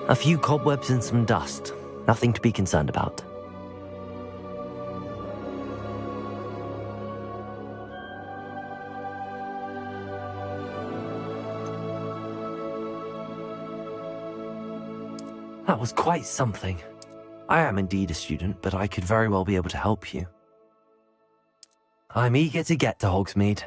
A few cobwebs and some dust. Nothing to be concerned about. That was quite something. I am indeed a student, but I could very well be able to help you. I'm eager to get to Hogsmeade.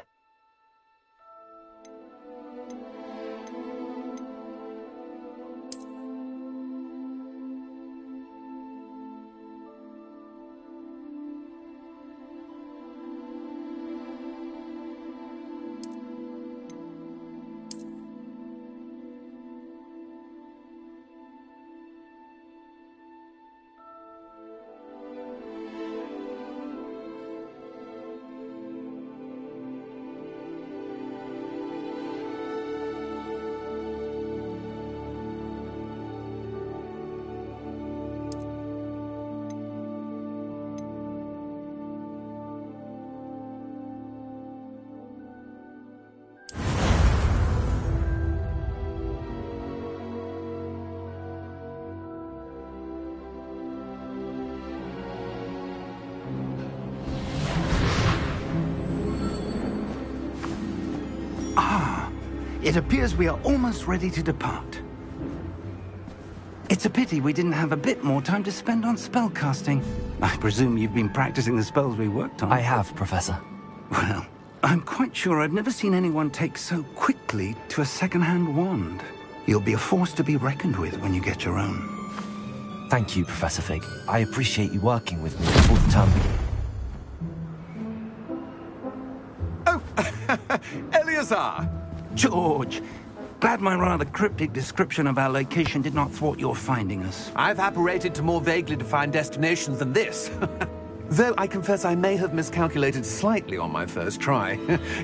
It appears we are almost ready to depart. It's a pity we didn't have a bit more time to spend on spellcasting. I presume you've been practicing the spells we worked on. I have, Professor. Well, I'm quite sure I've never seen anyone take so quickly to a second-hand wand. You'll be a force to be reckoned with when you get your own. Thank you, Professor Fig. I appreciate you working with me before the term begins. Oh, Eleazar! George! Glad my rather cryptic description of our location did not thwart your finding us. I've apparated to more vaguely defined destinations than this. Though I confess I may have miscalculated slightly on my first try.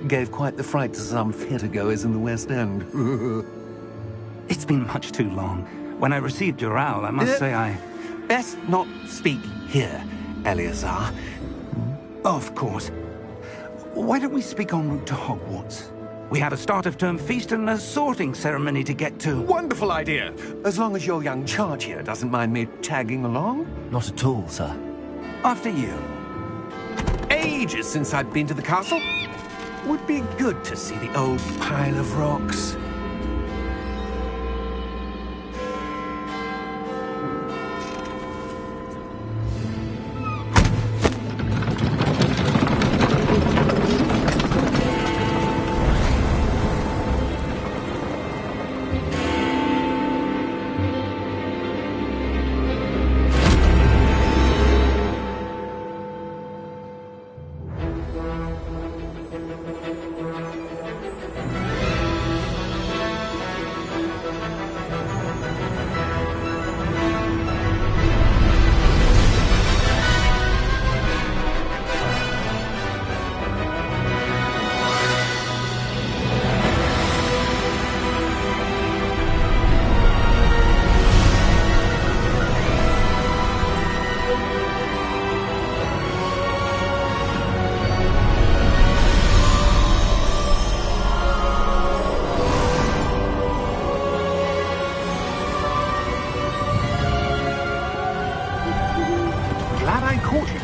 Gave quite the fright to some theatre-goers in the West End. It's been much too long. When I received your owl, I must say I... Best not speak here, Eleazar. Of course. Why don't we speak en route to Hogwarts? We have a start-of-term feast and a sorting ceremony to get to. Wonderful idea! As long as your young charge here doesn't mind me tagging along. Not at all, sir. After you. Ages since I'd been to the castle. Would be good to see the old pile of rocks.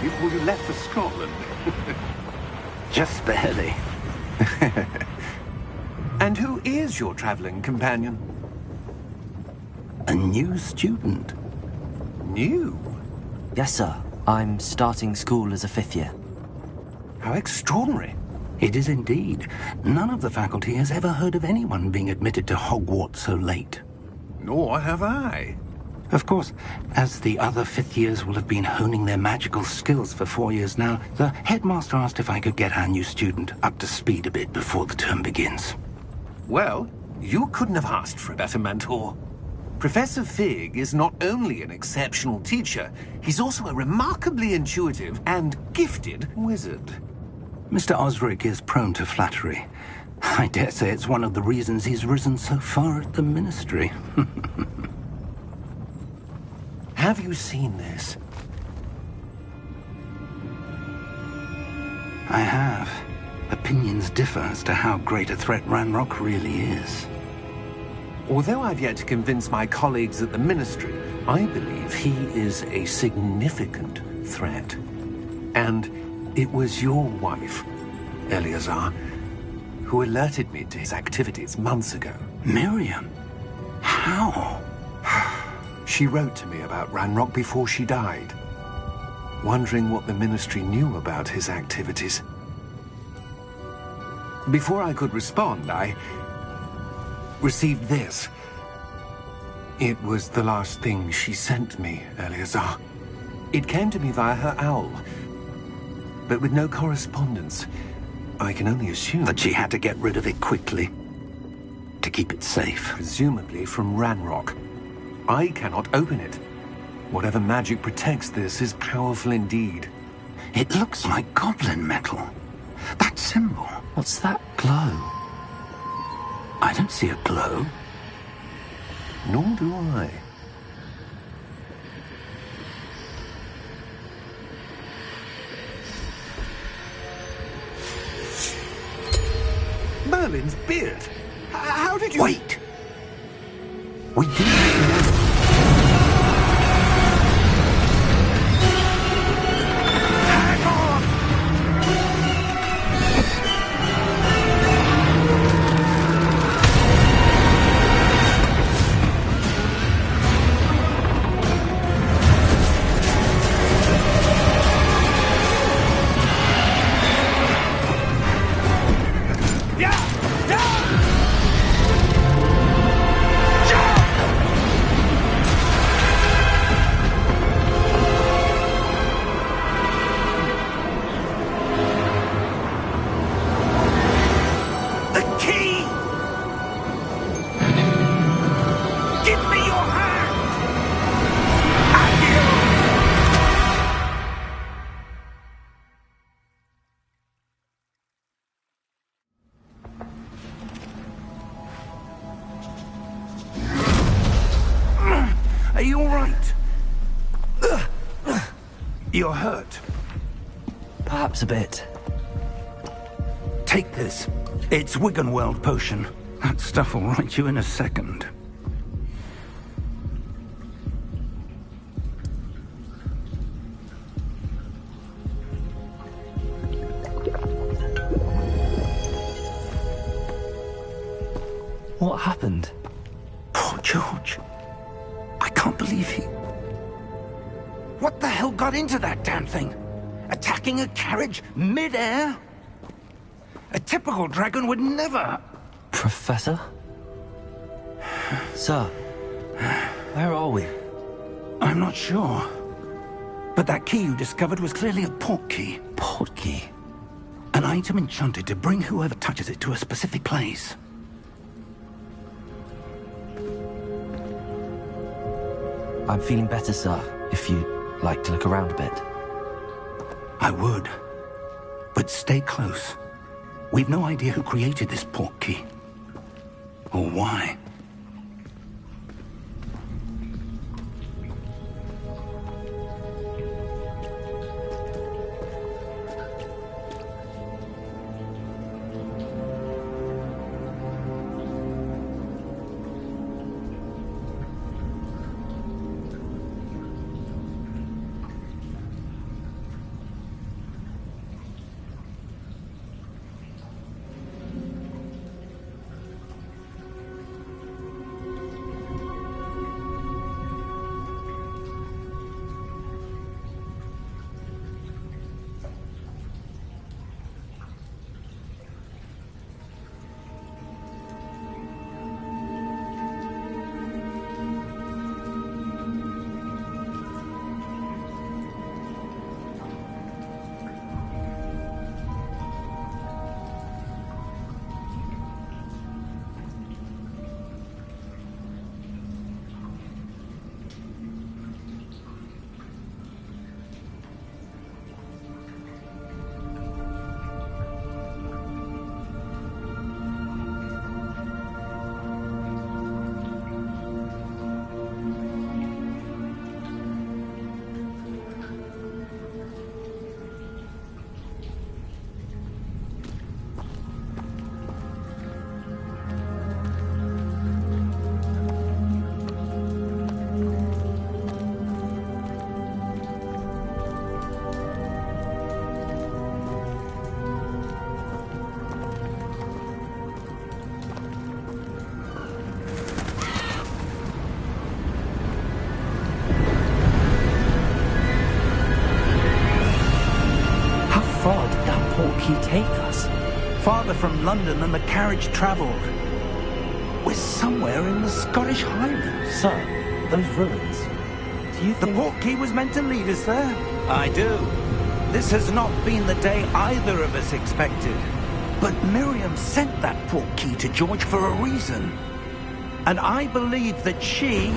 Before you left for Scotland. Just barely. And who is your traveling companion? A new student. New? Yes, sir. I'm starting school as a 5th year. How extraordinary. It is indeed. None of the faculty has ever heard of anyone being admitted to Hogwarts so late. Nor have I. Of course, as the other 5th years will have been honing their magical skills for 4 years now, the headmaster asked if I could get our new student up to speed a bit before the term begins. Well, you couldn't have asked for a better mentor. Professor Fig is not only an exceptional teacher, he's also a remarkably intuitive and gifted wizard. Mr. Osric is prone to flattery. I dare say it's one of the reasons he's risen so far at the ministry. Have you seen this? I have. Opinions differ as to how great a threat Ranrock really is. Although I've yet to convince my colleagues at the Ministry, I believe he is a significant threat. And it was your wife, Eleazar, who alerted me to his activities months ago. Miriam? How? She wrote to me about Ranrock before she died, wondering what the Ministry knew about his activities. Before I could respond, I received this. It was the last thing she sent me, Eleazar. It came to me via her owl, but with no correspondence. I can only assume That she had to get rid of it quickly to keep it safe. presumably from Ranrock. I cannot open it. Whatever magic protects this is powerful indeed. It looks like goblin metal. That symbol. What's that glow? I don't see a glow. Nor do I. Merlin's beard. How did you... Wait! We didn't know. Hang on! Are you all right? You're hurt. Perhaps a bit. Take this. It's Wiggenweld potion. That stuff will right you in a second. What happened? Poor George. I can't believe he... What the hell got into that damn thing? Attacking a carriage mid-air? A typical dragon would never... Professor? Sir, where are we? I'm not sure. But that key you discovered was clearly a port key. Port key? An item enchanted to bring whoever touches it to a specific place. I'm feeling better, sir, if you'd like to look around a bit. I would. But stay close. We've no idea who created this port key. Or why. far did that portkey take us? Farther from London than the carriage travelled. We're somewhere in the Scottish Highlands. Sir, those ruins. Do you The think... portkey was meant to lead us there? I do. This has not been the day either of us expected. But Miriam sent that portkey to George for a reason. And I believe that she,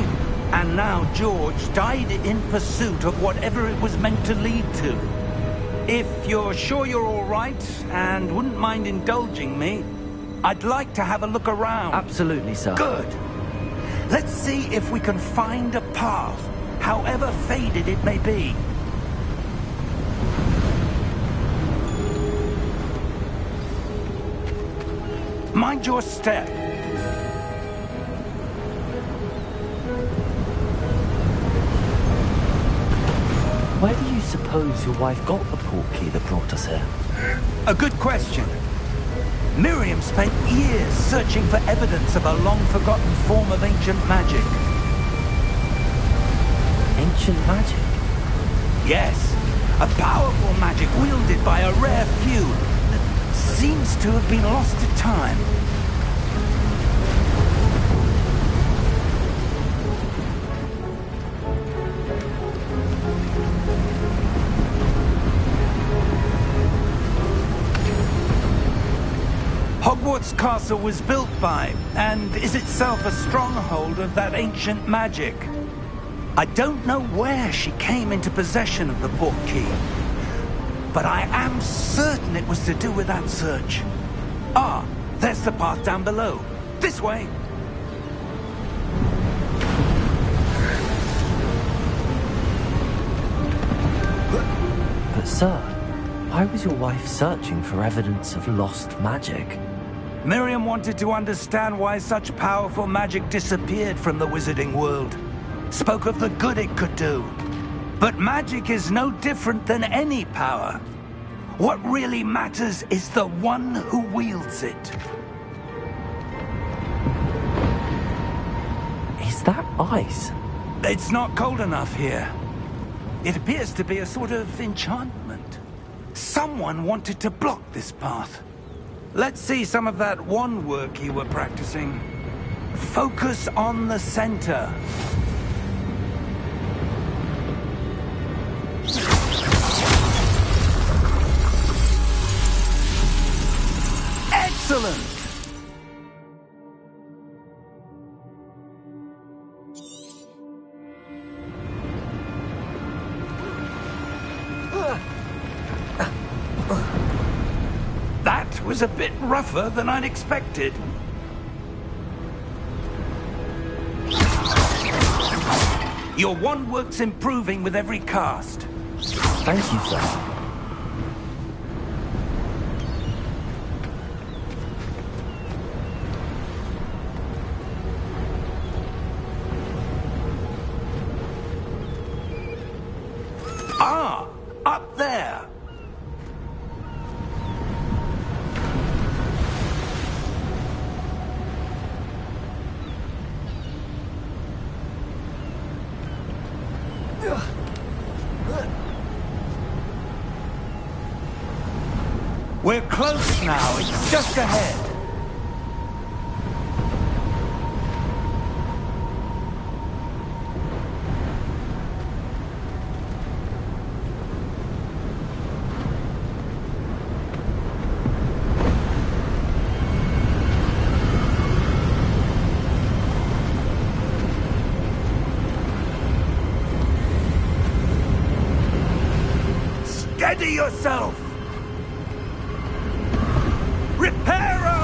and now George, died in pursuit of whatever it was meant to lead to. If you're sure you're all right, and wouldn't mind indulging me, I'd like to have a look around. Absolutely, sir. Good. Let's see if we can find a path, however faded it may be. Mind your step. Where do you suppose your wife got the portkey that brought us here? A good question. Miriam spent years searching for evidence of a long-forgotten form of ancient magic. Ancient magic? Yes, a powerful magic wielded by a rare few that seems to have been lost to time. Hogwarts Castle was built by, and is itself a stronghold of that ancient magic. I don't know where she came into possession of the portkey, but I am certain it was to do with that search. Ah, there's the path down below. This way. But sir, why was your wife searching for evidence of lost magic? Miriam wanted to understand why such powerful magic disappeared from the wizarding world. Spoke of the good it could do. But magic is no different than any power. What really matters is the one who wields it. Is that ice? It's not cold enough here. It appears to be a sort of enchantment. Someone wanted to block this path. Let's see some of that wand work you were practicing. Focus on the center. Excellent! That was a bit rougher than I'd expected. Your wand work's improving with every cast. Thank you, sir. Ah, up there. We're close now. It's just ahead. Steady yourself! Reparo!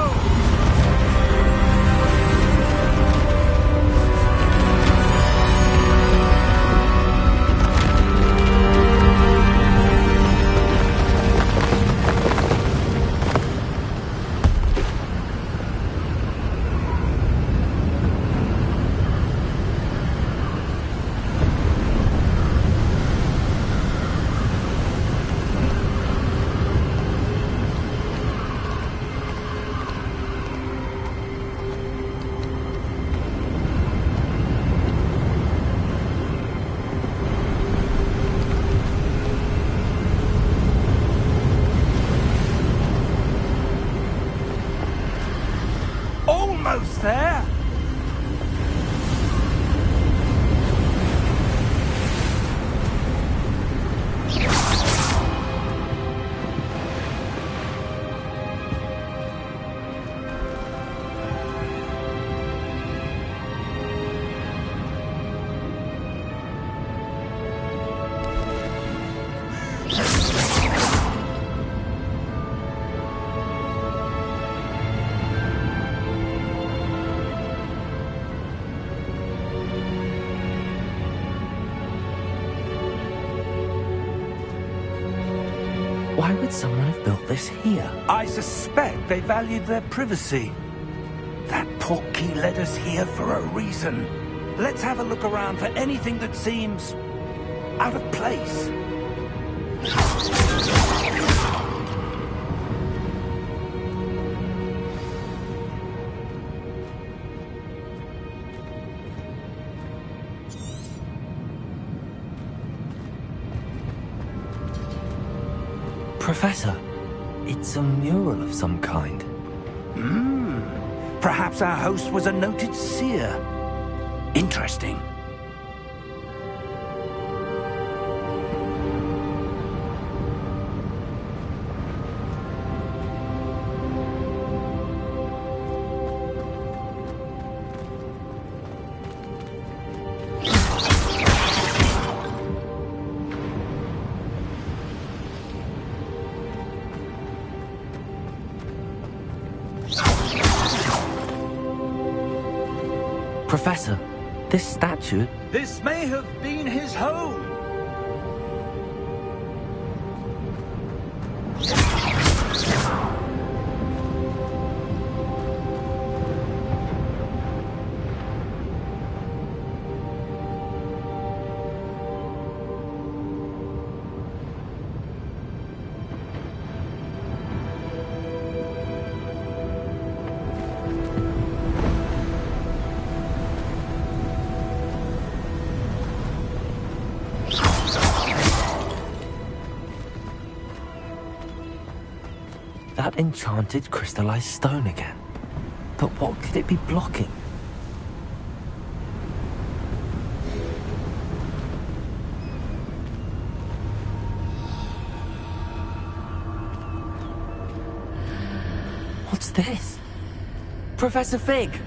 Why would someone have built this here? I suspect they valued their privacy. That portkey led us here for a reason. Let's have a look around for anything that seems out of place. Professor, it's a mural of some kind. Perhaps our host was a noted seer. Interesting. Professor, this statue... This may have been his home. That enchanted crystallized stone again. But what could it be blocking? What's this? Professor Fig!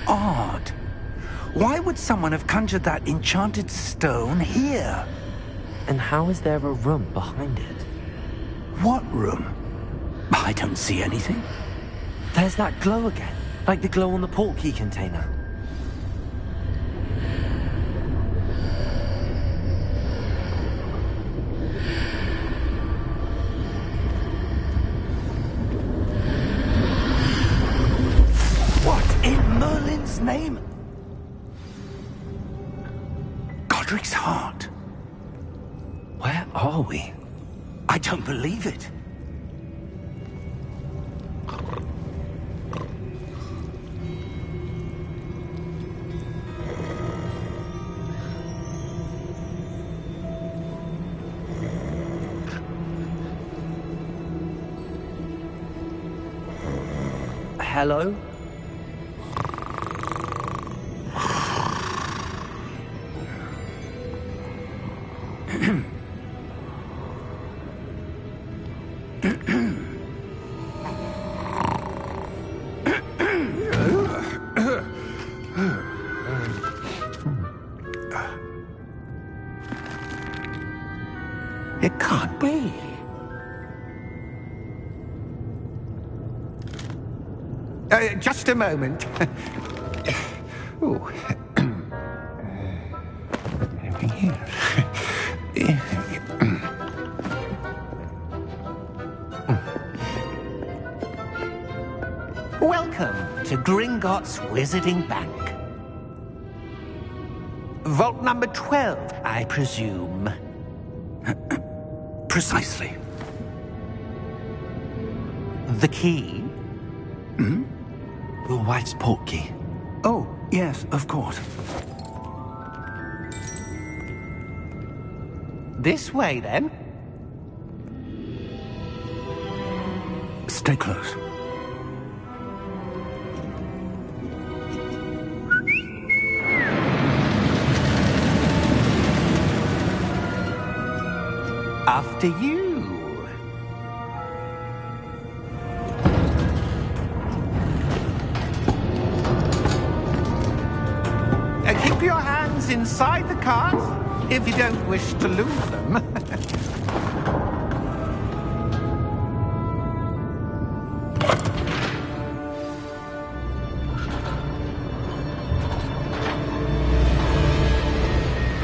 Odd. Why would someone have conjured that enchanted stone here? And how is there a room behind it? What room? I don't see anything. There's that glow again, like the glow on the portkey container. Name? Godric's heart. Where are we? I don't believe it. Hello? It can't be. Just a moment. Oh. Anything here? Welcome to Gringotts Wizarding Bank. Vault number 12, I presume. Precisely. The key? Your wife's portkey. Oh, yes, of course. This way, then. Stay close. After you. Keep your hands inside the cart if you don't wish to lose them.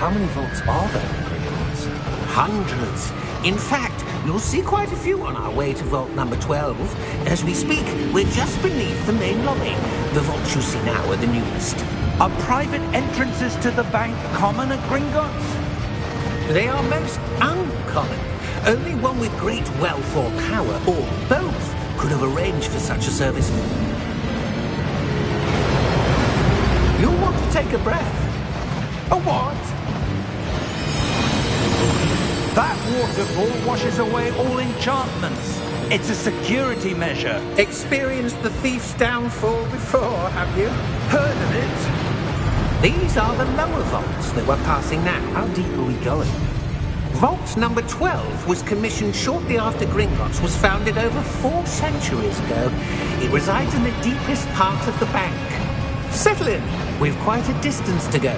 How many vaults are there in Hogwarts? Hundreds. In fact, you'll see quite a few on our way to vault number 12. As we speak, we're just beneath the main lobby. The vaults you see now are the newest. Are private entrances to the bank common at Gringotts? They are most uncommon. Only one with great wealth or power, or both, could have arranged for such a service. You'll want to take a breath. A what? That waterfall washes away all enchantments. It's a security measure. Experienced the thief's downfall before, have you? Heard of it? These are the lower vaults that we're passing now. How deep are we going? Vault number 12 was commissioned shortly after Gringotts was founded over 4 centuries ago. It resides in the deepest part of the bank. Settle in. We've quite a distance to go.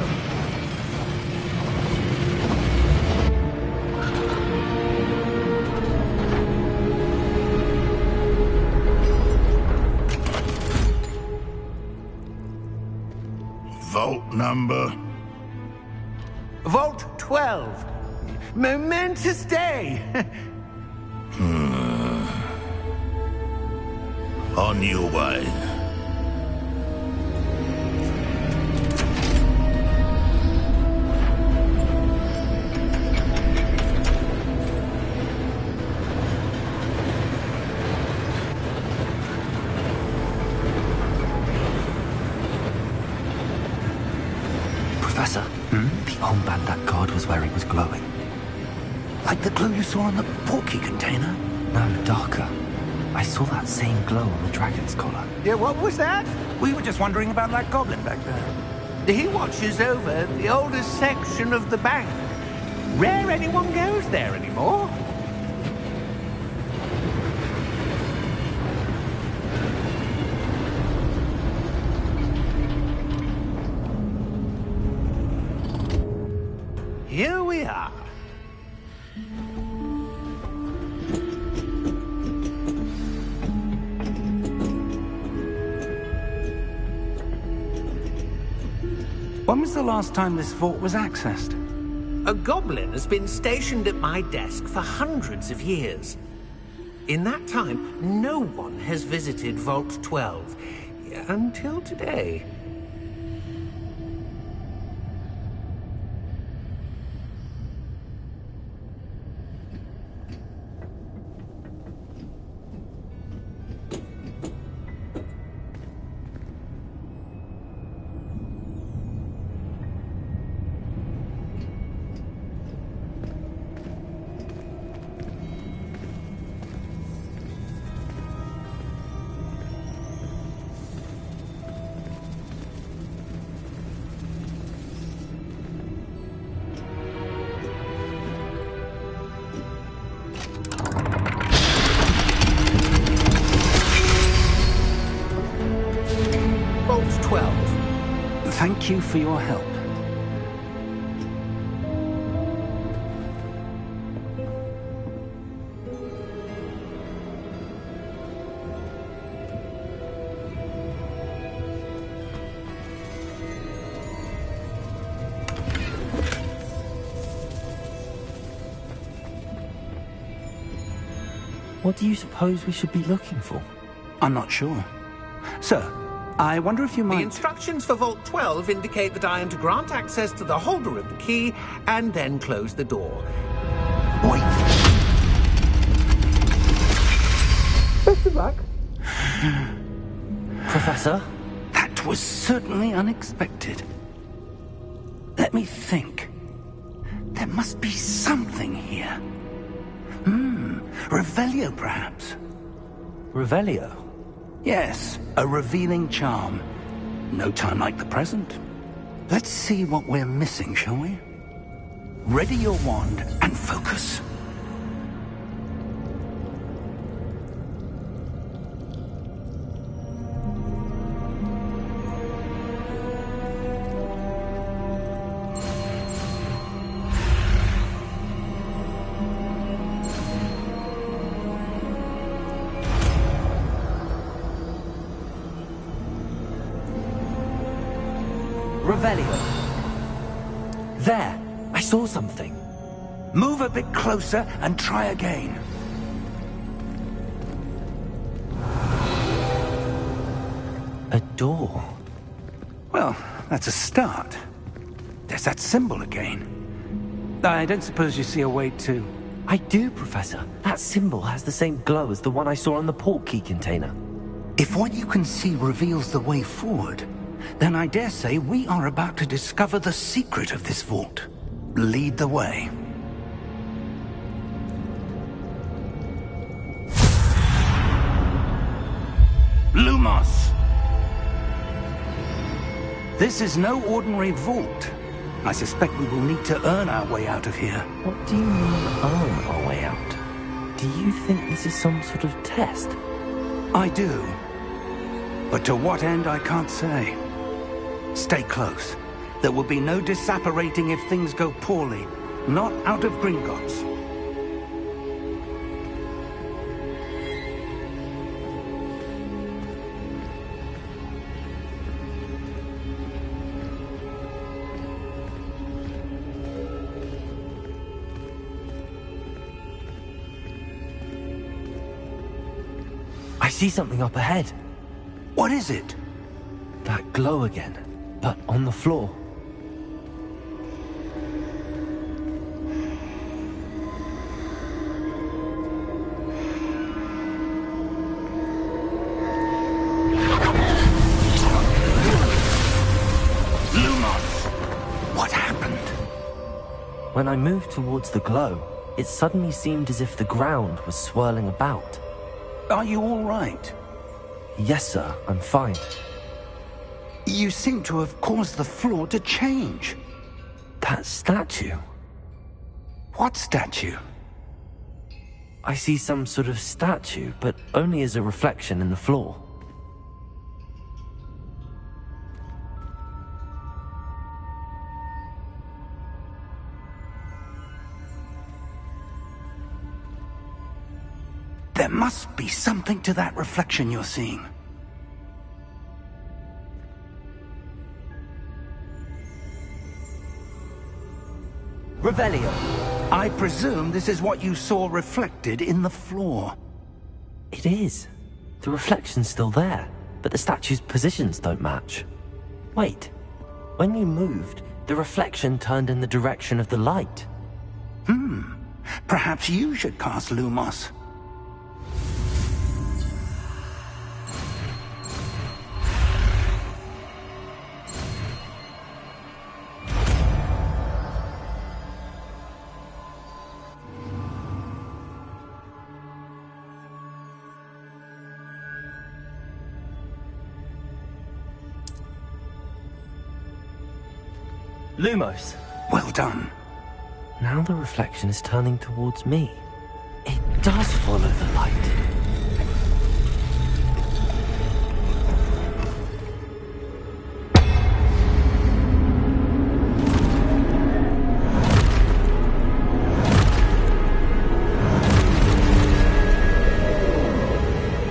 Vault number? Vault 12. Momentous day. On your way. Professor, the armband that guard was wearing was glowing. Like the glow you saw on the porky container? No, darker. I saw that same glow on the dragon's collar. Yeah, what was that? We were just wondering about that goblin back there. He watches over the oldest section of the bank. Rare anyone goes there anymore. Here we are. When was the last time this vault was accessed? A goblin has been stationed at my desk for hundreds of years. In that time, no one has visited Vault 12 until today. Vault 12. Thank you for your help. What do you suppose we should be looking for? I'm not sure. Sir, I wonder if you The might... instructions for Vault 12 indicate that I am to grant access to the holder of the key and then close the door. Wait. Best of luck. Professor? That was certainly unexpected. Let me think. There must be something here. Revelio, perhaps? Revelio? Yes, a revealing charm. No time like the present. Let's see what we're missing, shall we? Ready your wand and focus. Revelio. There. I saw something. Move a bit closer and try again. A door. Well, that's a start. There's that symbol again. I don't suppose you see a way to... I do, Professor. That symbol has the same glow as the one I saw on the port key container. If what you can see reveals the way forward, then I dare say we are about to discover the secret of this vault. Lead the way. Lumos! This is no ordinary vault. I suspect we will need to earn our way out of here. What do you mean, earn our way out? Do you think this is some sort of test? I do. But to what end, I can't say. Stay close. There will be no disapparating if things go poorly. Not out of Gringotts. I see something up ahead. What is it? That glow again, but on the floor. Lumos! What happened? When I moved towards the glow, it suddenly seemed as if the ground was swirling about. Are you all right? Yes, sir, I'm fine. You seem to have caused the floor to change. That statue. What statue? I see some sort of statue, but only as a reflection in the floor. There must be something to that reflection you're seeing. Revelio. I presume this is what you saw reflected in the floor. It is. The reflection's still there, but the statue's positions don't match. Wait. When you moved, the reflection turned in the direction of the light. Perhaps you should cast Lumos. Lumos. Well done. Now the reflection is turning towards me. It does follow the light.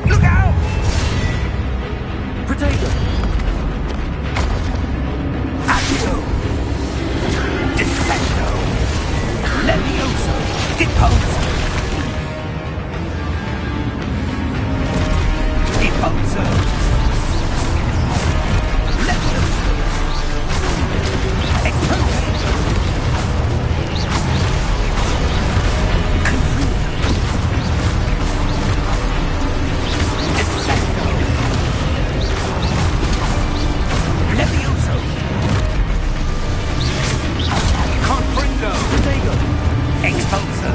Look out! Potato! Accio! Defendo! Levioso! Deposo! Deposo! Levioso! Exposo! Defendo! Levioso! Confringo! Potato! Exposo!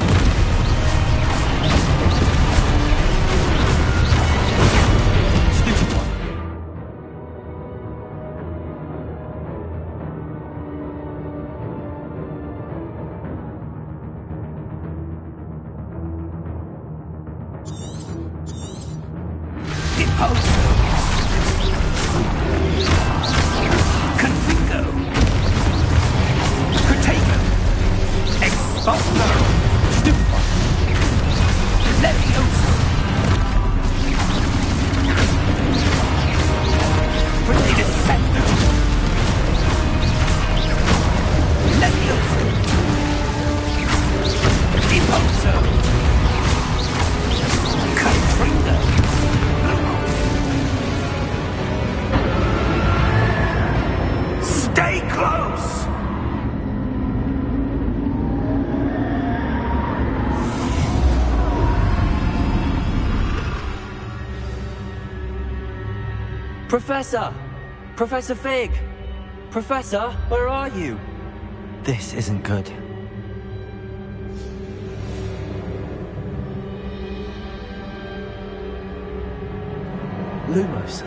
Stupid one. Deposo! Confringo! Protego! Exposo! Stupid one. Levioso! Defendo! Levioso! Professor! Professor Fig! Professor, where are you? This isn't good. Lumos.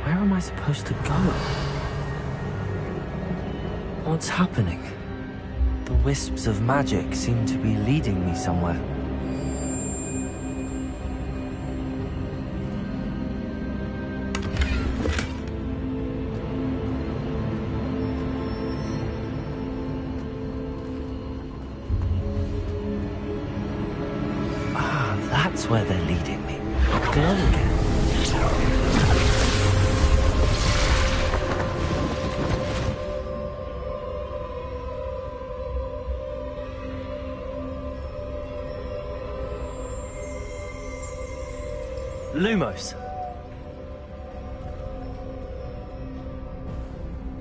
Where am I supposed to go? What's happening? The wisps of magic seem to be leading me somewhere. Ah, that's where they're leading me. Glow again. Lumos.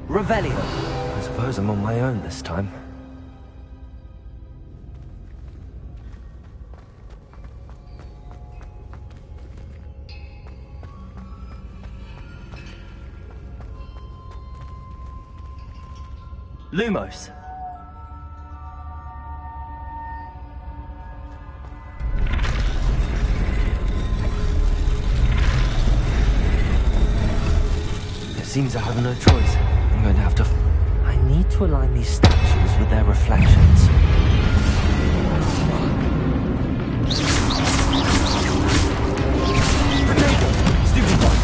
Revelio. I suppose I'm on my own this time. Lumos. It seems I have no choice. I'm going to have to... I need to align these statues with their reflections. Stupid one.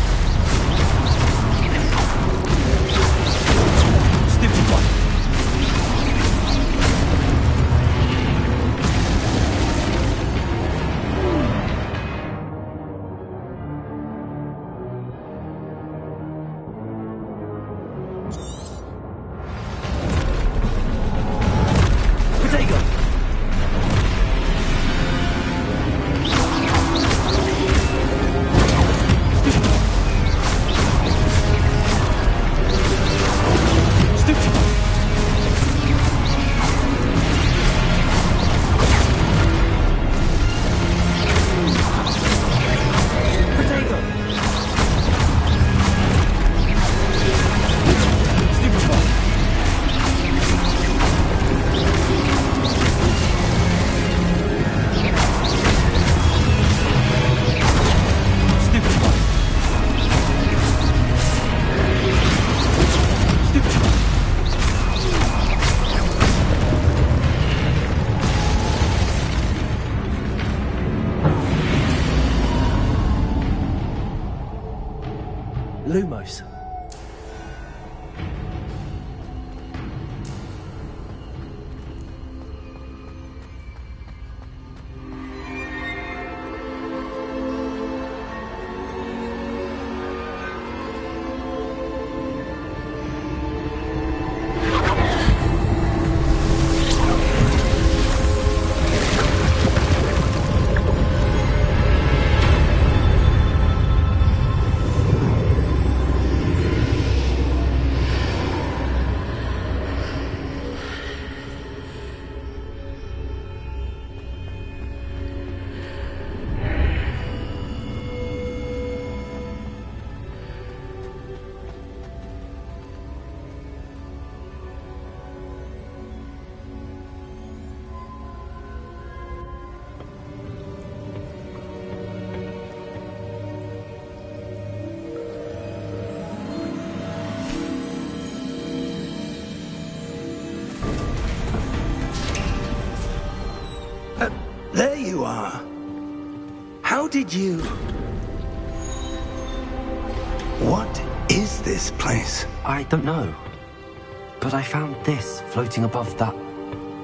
Stupid one. Lumos. There you are. How did you... What is this place? I don't know. But I found this floating above that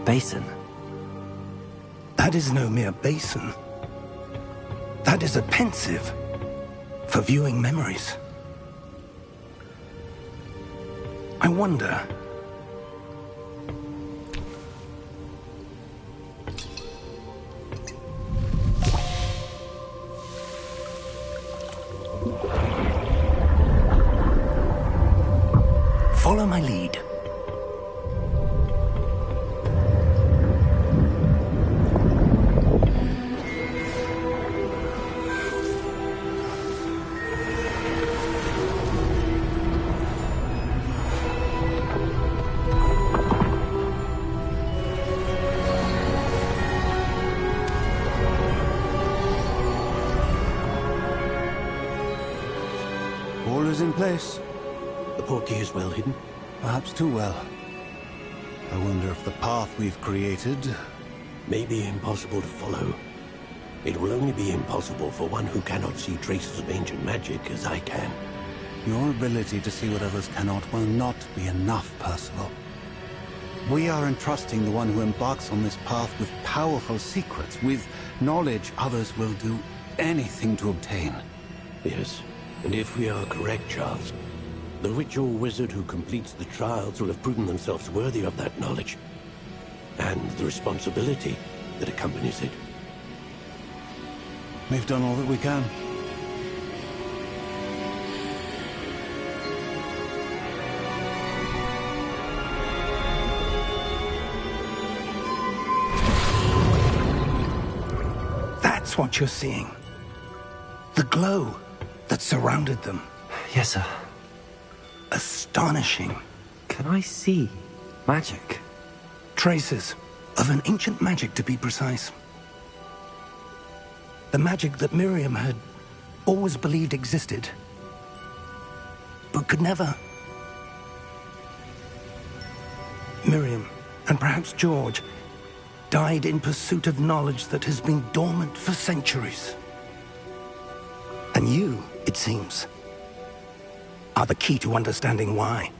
basin. That is no mere basin. That is a pensive for viewing memories. I wonder... Follow my lead. All is in place. The portkey is well hidden. Perhaps too well. I wonder if the path we've created... May be impossible to follow. It will only be impossible for one who cannot see traces of ancient magic as I can. Your ability to see what others cannot will not be enough, Percival. We are entrusting the one who embarks on this path with powerful secrets, with knowledge others will do anything to obtain. Yes, and if we are correct, Charles, the ritual wizard who completes the trials will have proven themselves worthy of that knowledge, and the responsibility that accompanies it. We've done all that we can. That's what you're seeing. The glow that surrounded them. Yes, sir. Astonishing. Can I see magic? Traces of an ancient magic, to be precise. The magic that Miriam had always believed existed, but could never. Miriam, and perhaps George, died in pursuit of knowledge that has been dormant for centuries. And you, it seems, are the key to understanding why.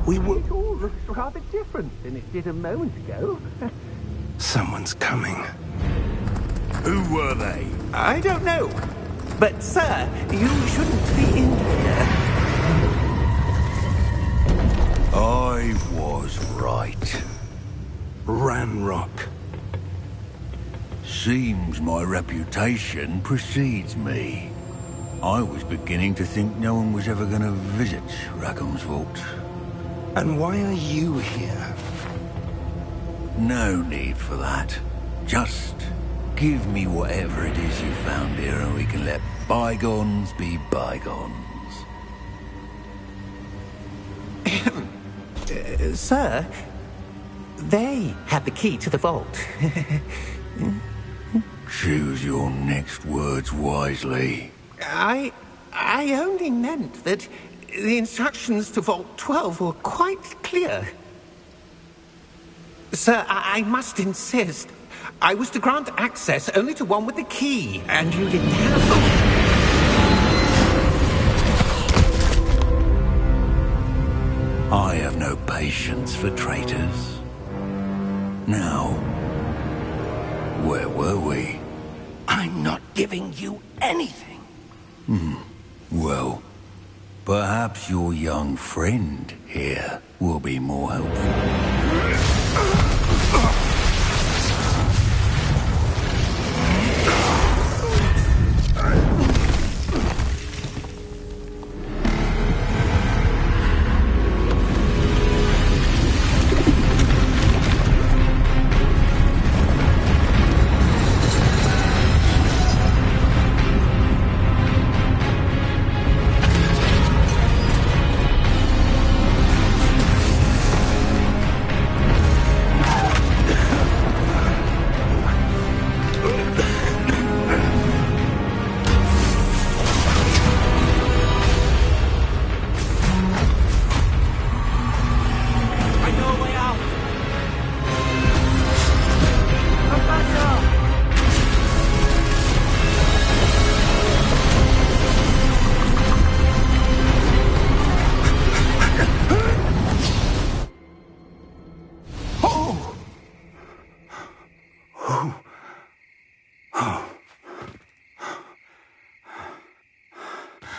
We were... It all looks rather different than it did a moment ago. Someone's coming. Who were they? I don't know. But, sir, you shouldn't be in here. I was right. Ranrock. Seems my reputation precedes me. I was beginning to think no one was ever going to visit Rackham's vault. And why are you here? No need for that. Just give me whatever it is you found here and we can let bygones be bygones. Sir, they had the key to the vault. Choose your next words wisely. I only meant that the instructions to Vault 12 were quite clear. Sir, I must insist. I was to grant access only to one with the key, and you didn't have them. I have no patience for traitors. Now, where were we? I'm not giving you anything. Well, perhaps your young friend here will be more helpful.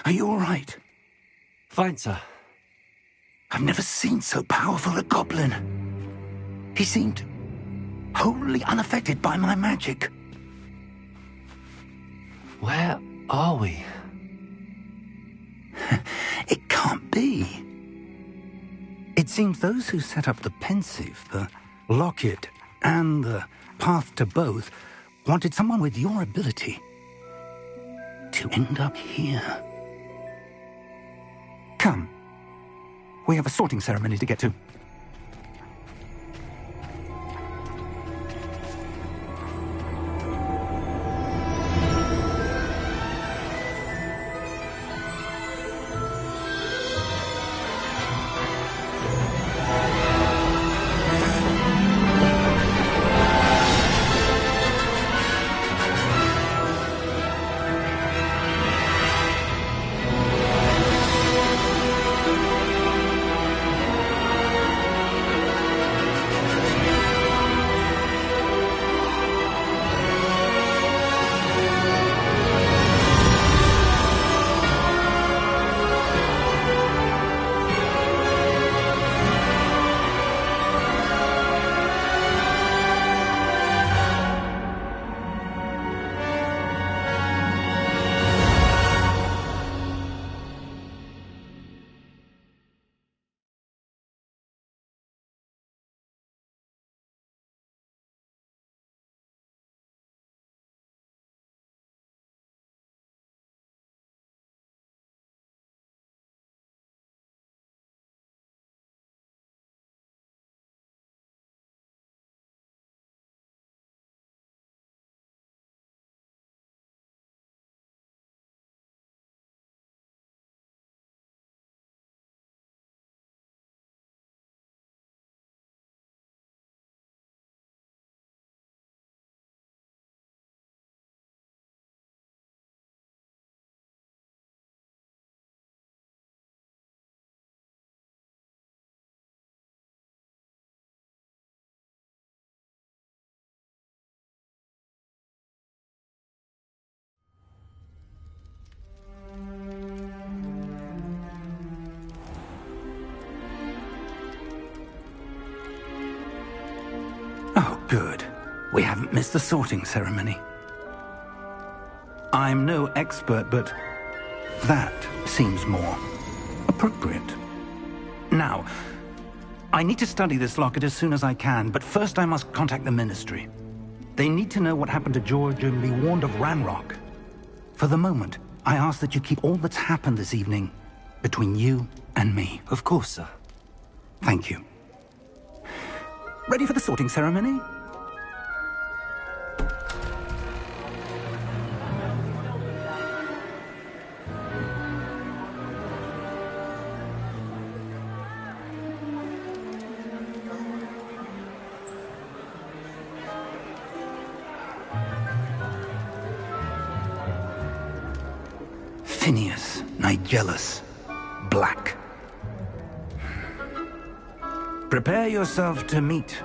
Are you all right? Fine, sir. I've never seen so powerful a goblin. He seemed wholly unaffected by my magic. Where are we? It can't be. It seems those who set up the pensive, the locket, and the path to both wanted someone with your ability to end up here. Come. We have a sorting ceremony to get to. Good. We haven't missed the sorting ceremony. I'm no expert, but that seems more appropriate. Now, I need to study this locket as soon as I can, but first I must contact the Ministry. They need to know what happened to George and be warned of Ranrock. For the moment, I ask that you keep all that's happened this evening between you and me. Of course, sir. Thank you. Ready for the sorting ceremony? Phineas, Nigellus, Black. Prepare yourself to meet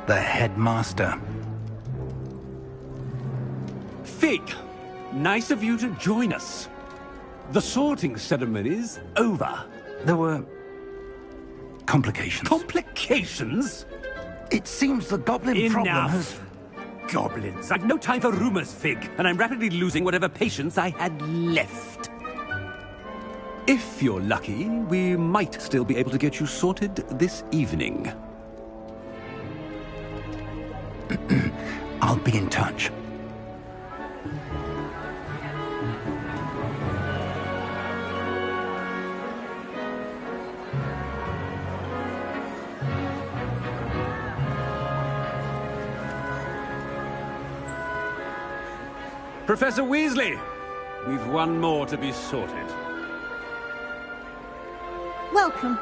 the headmaster. Fig, nice of you to join us. The sorting ceremony's over. There were complications. Complications? It seems the goblin problem has... Enough. Goblins. I've no time for rumors, Fig, and I'm rapidly losing whatever patience I had left. If you're lucky, we might still be able to get you sorted this evening. I'll be in touch. Professor Weasley, we've one more to be sorted. Welcome.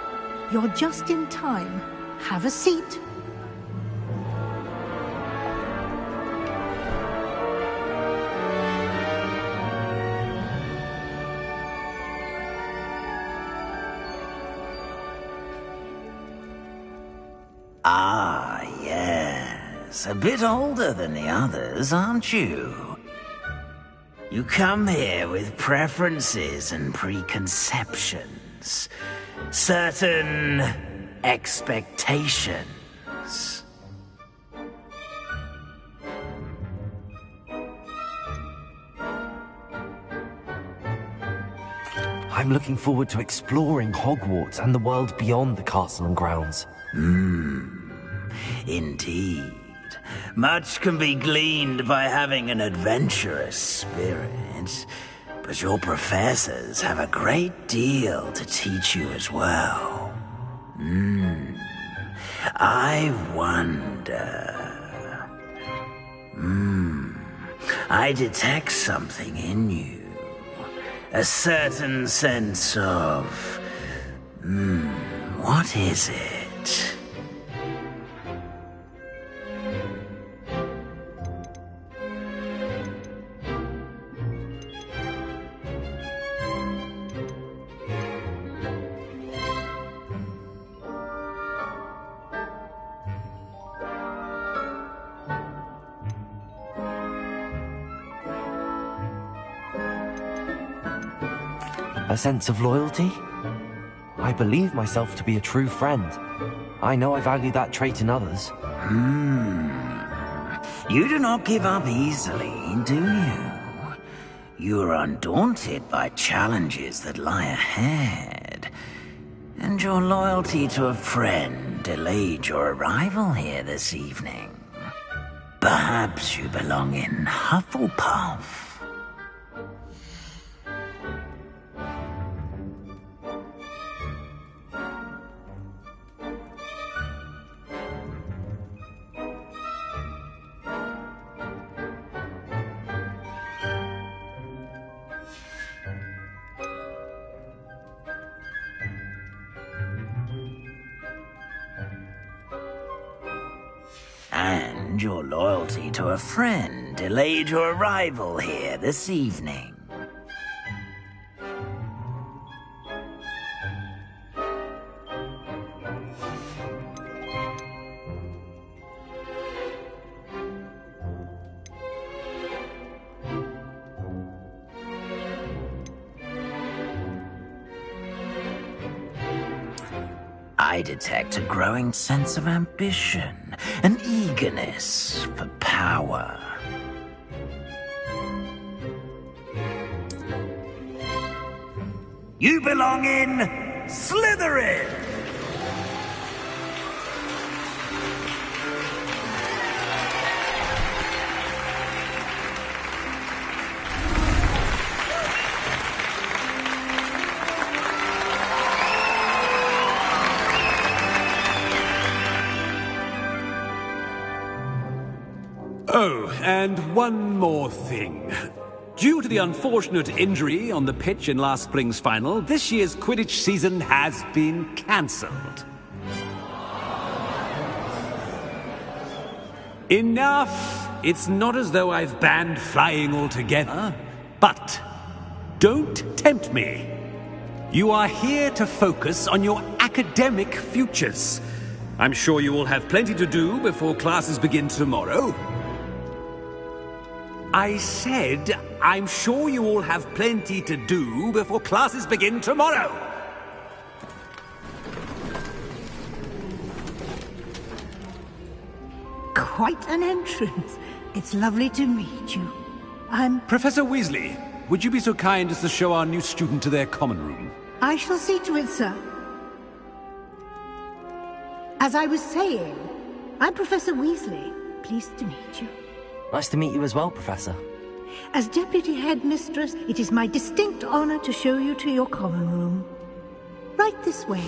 You're just in time. Have a seat. Ah, yes. A bit older than the others, aren't you? You come here with preferences and preconceptions. Certain expectations. I'm looking forward to exploring Hogwarts and the world beyond the castle and grounds. Indeed. Much can be gleaned by having an adventurous spirit, but your professors have a great deal to teach you as well. I wonder... I detect something in you. A certain sense of... what is it? A sense of loyalty? I believe myself to be a true friend. I know I value that trait in others. You do not give up easily, do you? You are undaunted by challenges that lie ahead. And your loyalty to a friend delayed your arrival here this evening. Perhaps you belong in Hufflepuff. And your loyalty to a friend delayed your arrival here this evening. I detect a growing sense of ambition, an eagerness for power. You belong in Slytherin! Oh, and one more thing. Due to the unfortunate injury on the pitch in last spring's final, this year's Quidditch season has been cancelled. Enough! It's not as though I've banned flying altogether, but don't tempt me. You are here to focus on your academic futures. I'm sure you will have plenty to do before classes begin tomorrow. I said, I'm sure you all have plenty to do before classes begin tomorrow. Quite an entrance. It's lovely to meet you. Professor Weasley, would you be so kind as to show our new student to their common room? I shall see to it, sir. As I was saying, I'm Professor Weasley. Pleased to meet you. Nice to meet you as well, Professor. As Deputy Headmistress, it is my distinct honor to show you to your common room. Right this way.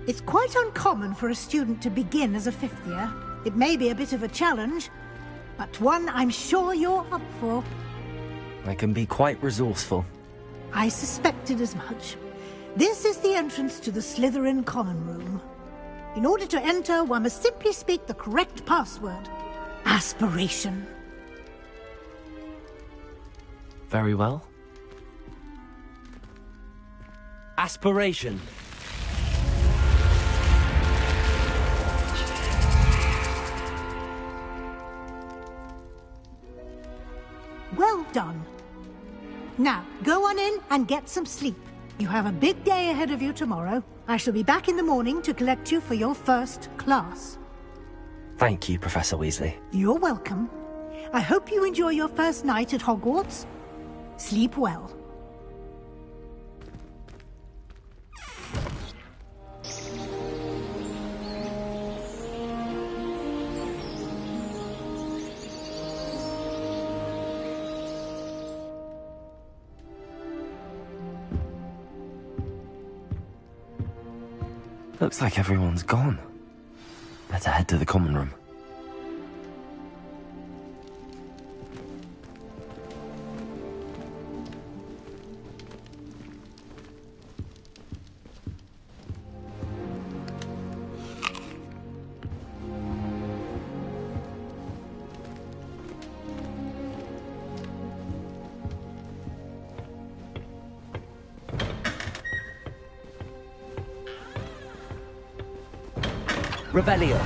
It's quite uncommon for a student to begin as a fifth year. It may be a bit of a challenge, but one I'm sure you're up for. I can be quite resourceful. I suspected as much. This is the entrance to the Slytherin common room. In order to enter, one must simply speak the correct password. Aspiration. Very well. Aspiration. Well done. Now, go on in and get some sleep. You have a big day ahead of you tomorrow. I shall be back in the morning to collect you for your first class. Thank you, Professor Weasley. You're welcome. I hope you enjoy your first night at Hogwarts. Sleep well. Looks like everyone's gone. Better head to the common room. Revelio.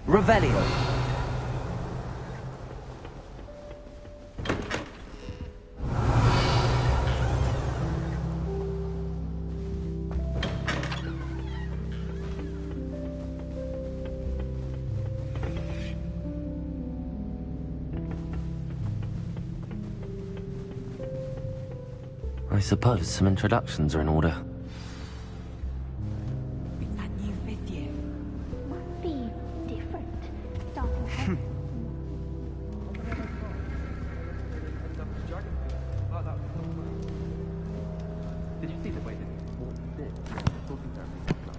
Revelio. I suppose some introductions are in order.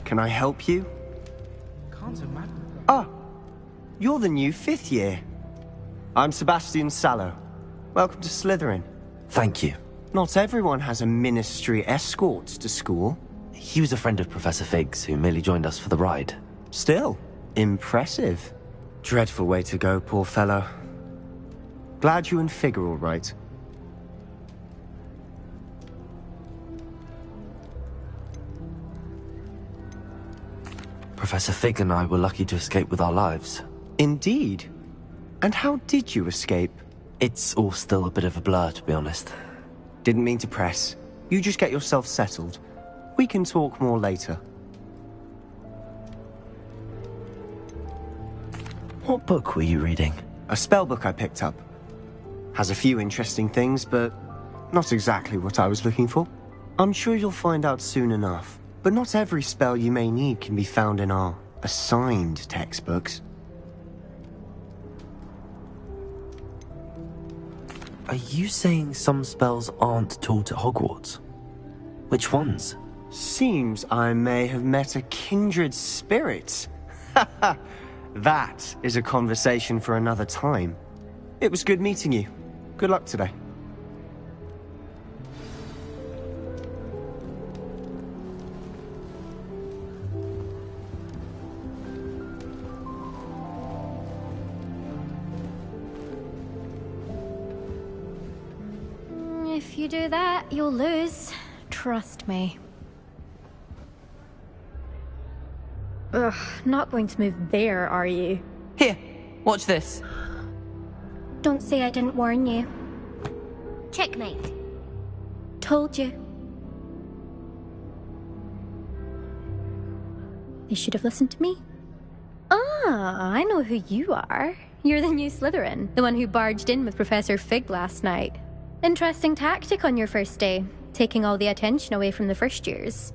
Can I help you? Ah, you're the new 5th year. I'm Sebastian Sallow. Welcome to Slytherin. Thank you. Not everyone has a ministry escort to school. He was a friend of Professor Fig's who merely joined us for the ride. Still, impressive. Dreadful way to go, poor fellow. Glad you and Fig are all right. Professor Fig and I were lucky to escape with our lives. Indeed. And how did you escape? It's all still a bit of a blur, to be honest. Didn't mean to press. You just get yourself settled. We can talk more later. What book were you reading? A spellbook I picked up. Has a few interesting things, but not exactly what I was looking for. I'm sure you'll find out soon enough. But not every spell you may need can be found in our assigned textbooks. Are you saying some spells aren't taught at Hogwarts? Which ones? Seems I may have met a kindred spirit. That is a conversation for another time. It was good meeting you. Good luck today. If you do that, you'll lose. Trust me. Ugh, not going to move there, are you? Here, watch this. Don't say I didn't warn you. Checkmate. Told you. You should have listened to me. Ah, I know who you are. You're the new Slytherin, the one who barged in with Professor Fig last night. Interesting tactic on your first day, taking all the attention away from the first years.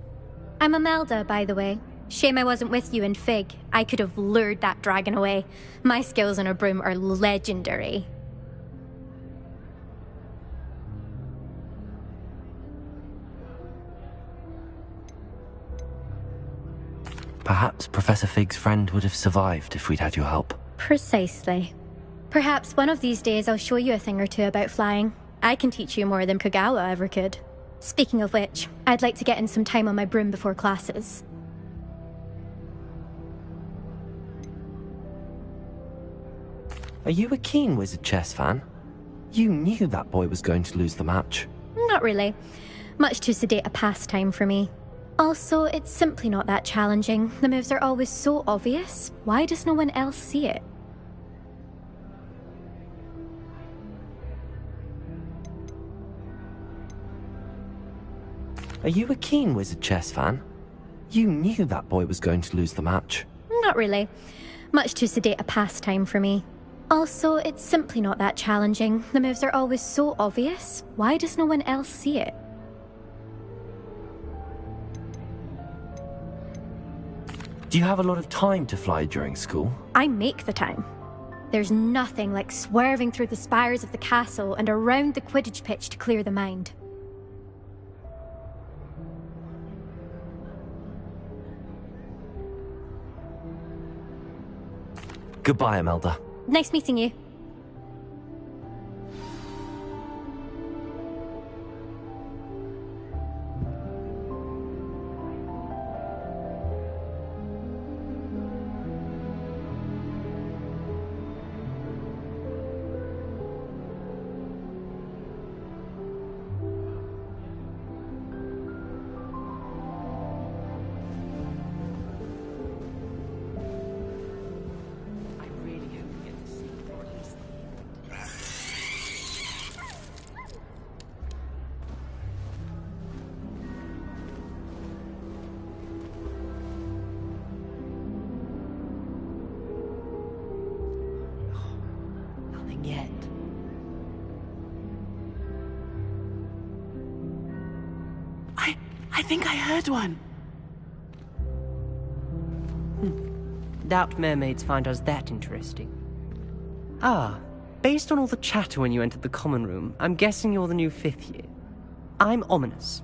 I'm Imelda, by the way. Shame I wasn't with you in Fig. I could have lured that dragon away. My skills on a broom are legendary. Perhaps Professor Fig's friend would have survived if we'd had your help. Precisely. Perhaps one of these days I'll show you a thing or two about flying. I can teach you more than Kagawa ever could. Speaking of which, I'd like to get in some time on my broom before classes. Are you a keen Wizard chess fan? You knew that boy was going to lose the match. Not really. Much too sedate a pastime for me. Also, it's simply not that challenging. The moves are always so obvious. Why does no one else see it? Are you a keen Wizard chess fan? You knew that boy was going to lose the match. Not really. Much too sedate a pastime for me. Also, it's simply not that challenging. The moves are always so obvious. Why does no one else see it? Do you have a lot of time to fly during school? I make the time. There's nothing like swerving through the spires of the castle and around the Quidditch pitch to clear the mind. Goodbye, Imelda. Nice meeting you. Yet. I think I heard one. Doubt mermaids find us that interesting. Ah, based on all the chatter when you entered the common room, I'm guessing you're the new 5th year. I'm Ominous.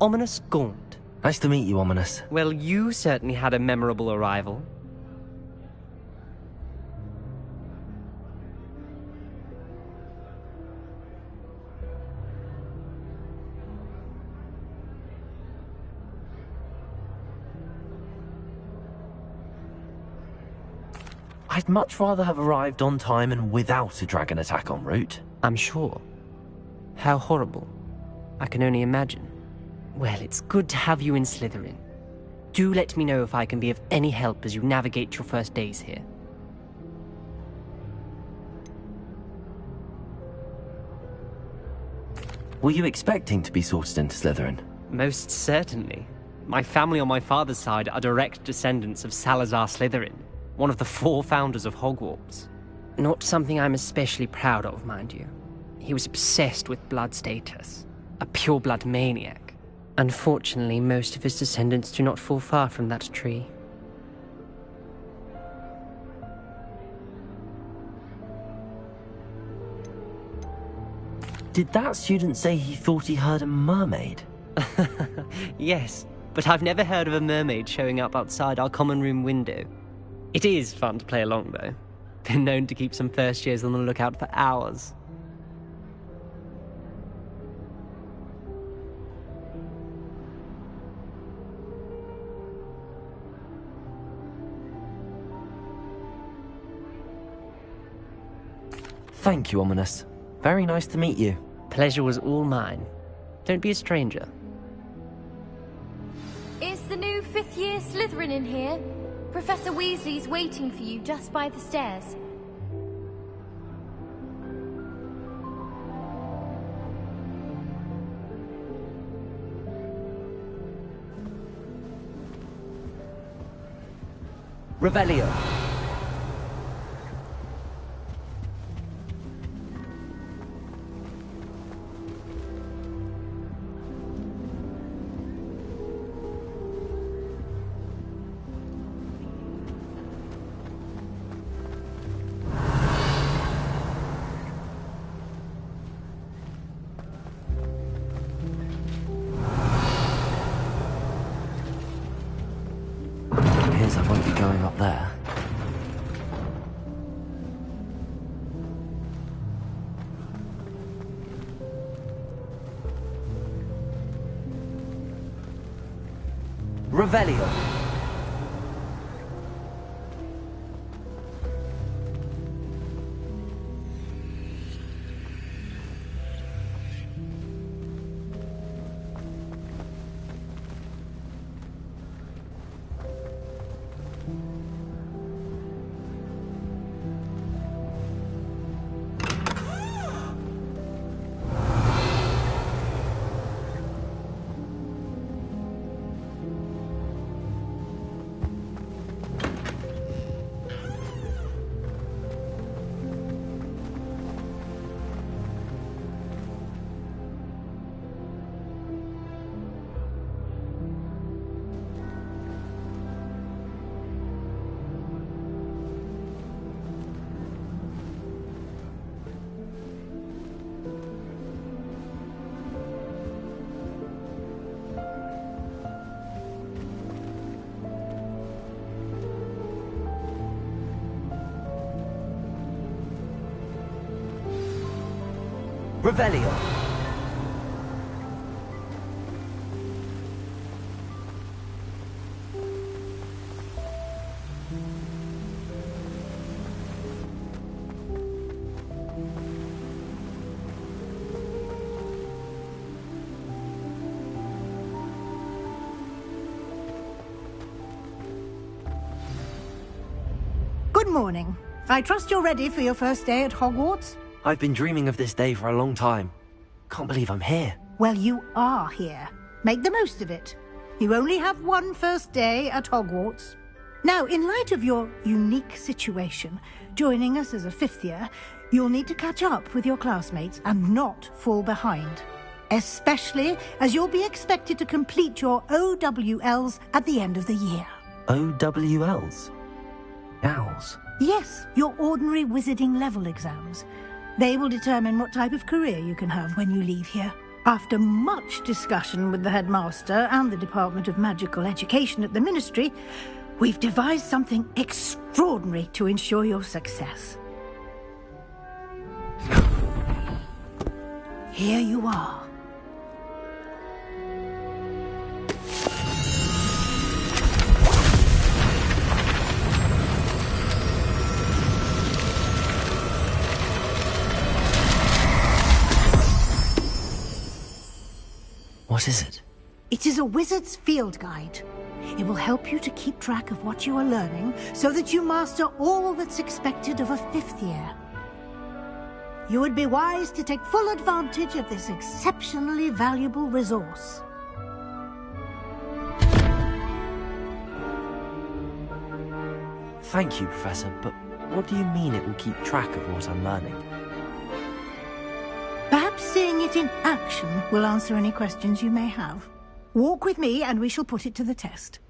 Ominous Gaunt. Nice to meet you, Ominous. Well, you certainly had a memorable arrival. I'd much rather have arrived on time and without a dragon attack en route. I'm sure. How horrible. I can only imagine. Well, it's good to have you in Slytherin. Do let me know if I can be of any help as you navigate your first days here. Were you expecting to be sorted into Slytherin? Most certainly. My family on my father's side are direct descendants of Salazar Slytherin, one of the 4 founders of Hogwarts. Not something I'm especially proud of, mind you. He was obsessed with blood status, a pure-blood maniac. Unfortunately, most of his descendants do not fall far from that tree. Did that student say he thought he heard a mermaid? Yes, but I've never heard of a mermaid showing up outside our common room window. It is fun to play along, though. Been known to keep some first years on the lookout for hours. Thank you, Ominous. Very nice to meet you. Pleasure was all mine. Don't be a stranger. Is the new 5th year Slytherin in here? Professor Weasley's waiting for you just by the stairs. Revelio. I won't be going up there. Revelio. Revelio. Good morning. I trust you're ready for your first day at Hogwarts? I've been dreaming of this day for a long time. Can't believe I'm here. Well, you are here. Make the most of it. You only have one first day at Hogwarts. Now, in light of your unique situation, joining us as a 5th year, you'll need to catch up with your classmates and not fall behind. Especially as you'll be expected to complete your OWLs at the end of the year. OWLs? Owls? Yes, your ordinary wizarding level exams. They will determine what type of career you can have when you leave here. After much discussion with the headmaster and the Department of Magical Education at the Ministry, we've devised something extraordinary to ensure your success. Here you are. What is it? It is a wizard's field guide. It will help you to keep track of what you are learning so that you master all that's expected of a 5th year. You would be wise to take full advantage of this exceptionally valuable resource. Thank you, Professor, but what do you mean it will keep track of what I'm learning? Perhaps seeing it in action will answer any questions you may have. Walk with me and we shall put it to the test.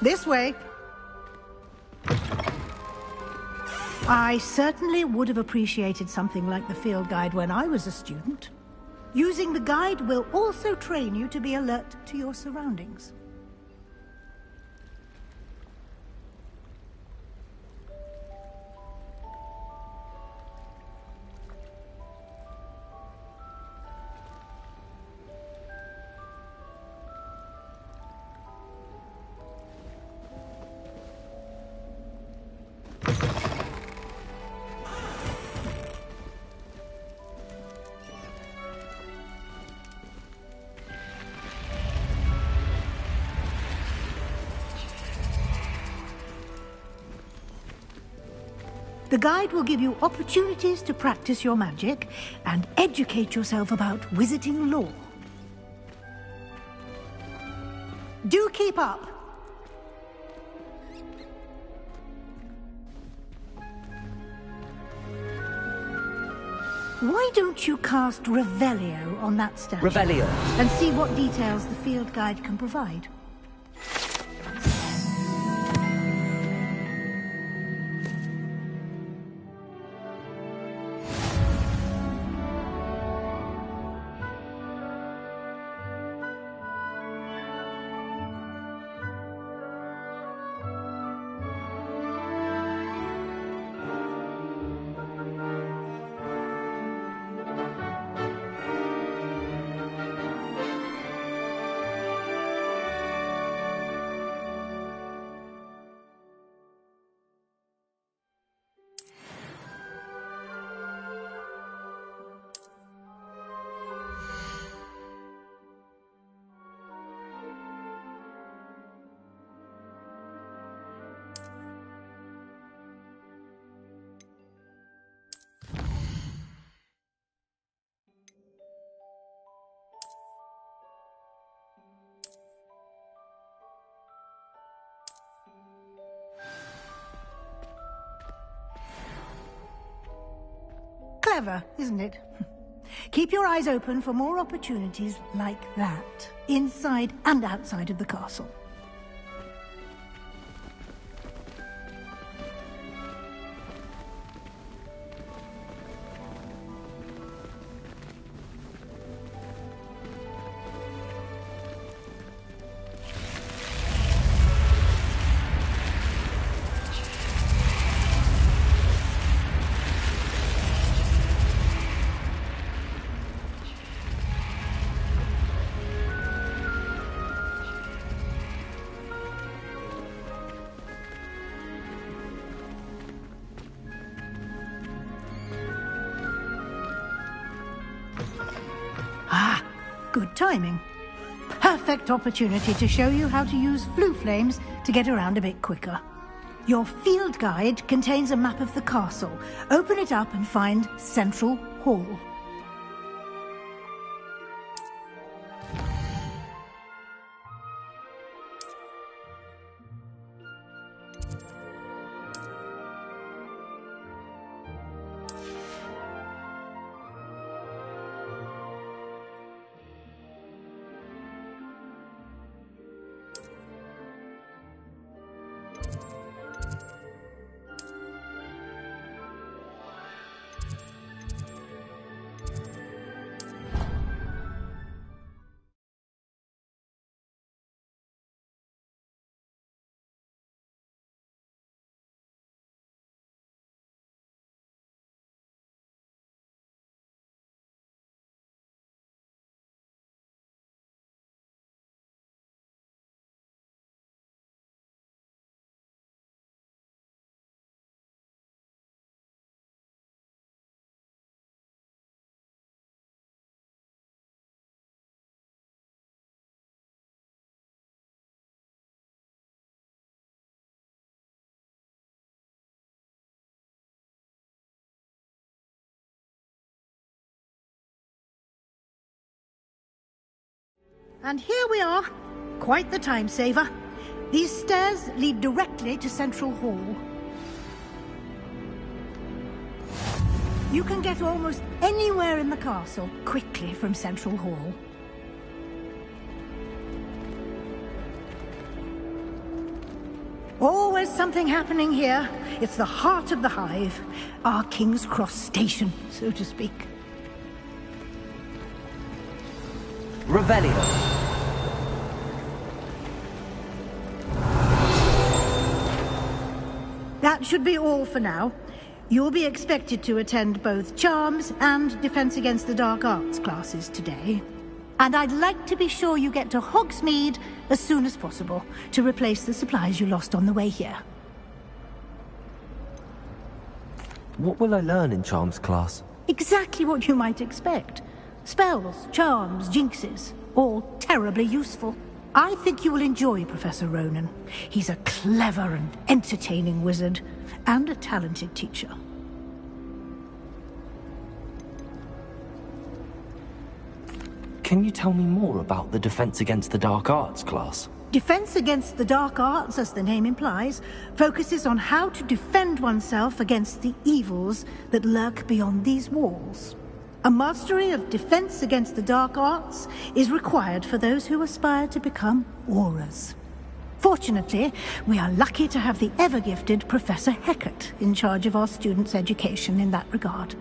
This way. I certainly would have appreciated something like the field guide when I was a student. Using the guide will also train you to be alert to your surroundings. The guide will give you opportunities to practice your magic and educate yourself about wizarding lore. Do keep up! Why don't you cast Revelio on that statue? Revelio. And see what details the field guide can provide. Clever, isn't it? Keep your eyes open for more opportunities like that, inside and outside of the castle. Good timing. Perfect opportunity to show you how to use flue flames to get around a bit quicker. Your field guide contains a map of the castle. Open it up and find Central Hall. And here we are. Quite the time saver. These stairs lead directly to Central Hall. You can get almost anywhere in the castle quickly from Central Hall. Always something happening here. It's the heart of the hive. Our King's Cross station, so to speak. Revelio. That should be all for now. You'll be expected to attend both Charms and Defense Against the Dark Arts classes today. And I'd like to be sure you get to Hogsmeade as soon as possible to replace the supplies you lost on the way here. What will I learn in Charms class? Exactly what you might expect. Spells, charms, jinxes, all terribly useful. I think you will enjoy Professor Ronan. He's a clever and entertaining wizard, and a talented teacher. Can you tell me more about the Defense Against the Dark Arts class? Defense Against the Dark Arts, as the name implies, focuses on how to defend oneself against the evils that lurk beyond these walls. A mastery of Defense Against the Dark Arts is required for those who aspire to become Auras. Fortunately, we are lucky to have the ever-gifted Professor Hecat in charge of our students' education in that regard.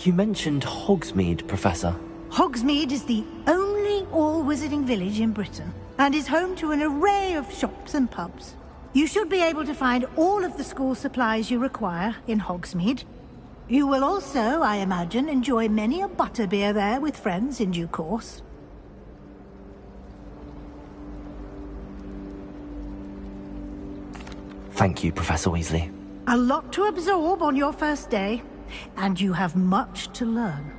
You mentioned Hogsmeade, Professor. Hogsmeade is the only all-wizarding village in Britain, and is home to an array of shops and pubs. You should be able to find all of the school supplies you require in Hogsmeade. You will also, I imagine, enjoy many a butterbeer there with friends in due course. Thank you, Professor Weasley. A lot to absorb on your first day, and you have much to learn.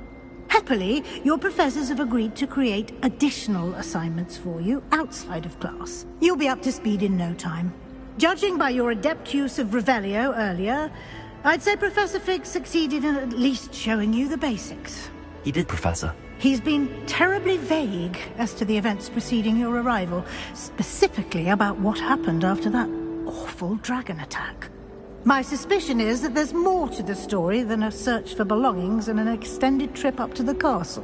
Happily, your professors have agreed to create additional assignments for you outside of class. You'll be up to speed in no time. Judging by your adept use of Revelio earlier, I'd say Professor Fig succeeded in at least showing you the basics. He did, Professor. He's been terribly vague as to the events preceding your arrival, specifically about what happened after that awful dragon attack. My suspicion is that there's more to the story than a search for belongings and an extended trip up to the castle.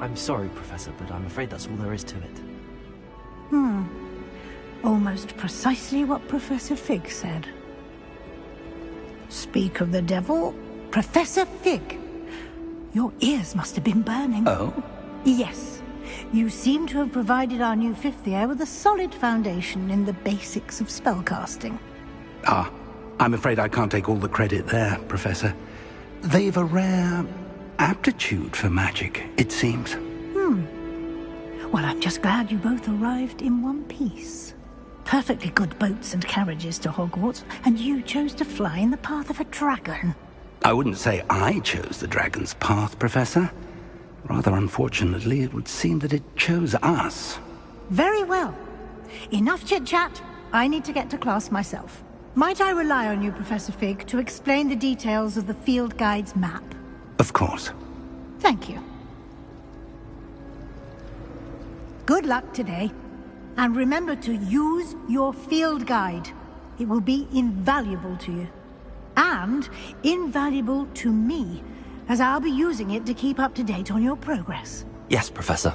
I'm sorry, Professor, but I'm afraid that's all there is to it. Almost precisely what Professor Fig said. Speak of the devil, Professor Fig. Your ears must have been burning. Oh? Yes. You seem to have provided our new fifth year with a solid foundation in the basics of spellcasting. Ah, I'm afraid I can't take all the credit there, Professor. They've a rare aptitude for magic, it seems. Well, I'm just glad you both arrived in one piece. Perfectly good boats and carriages to Hogwarts, and you chose to fly in the path of a dragon. I wouldn't say I chose the dragon's path, Professor. Rather unfortunately, it would seem that it chose us. Very well. Enough chit-chat. I need to get to class myself. Might I rely on you, Professor Fig, to explain the details of the field guide's map? Of course. Thank you. Good luck today. And remember to use your field guide. It will be invaluable to you. And invaluable to me, as I'll be using it to keep up to date on your progress. Yes, Professor.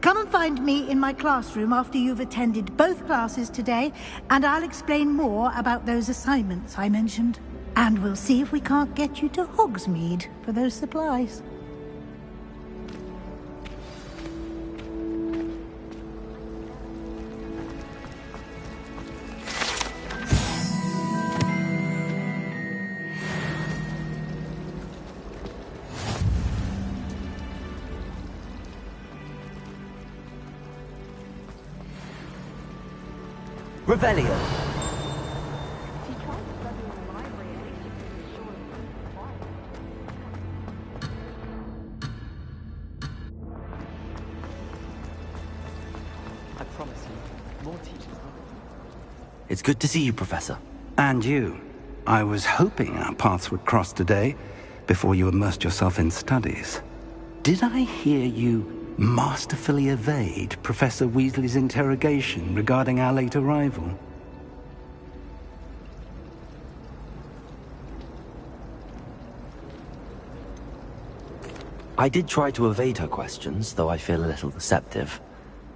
Come and find me in my classroom after you've attended both classes today, and I'll explain more about those assignments I mentioned. And we'll see if we can't get you to Hogsmeade for those supplies. Revelio. I promise you, more teachers. It's good to see you, Professor. And you. I was hoping our paths would cross today, before you immersed yourself in studies. Did I hear you masterfully evade Professor Weasley's interrogation regarding our late arrival? I did try to evade her questions, though I feel a little deceptive.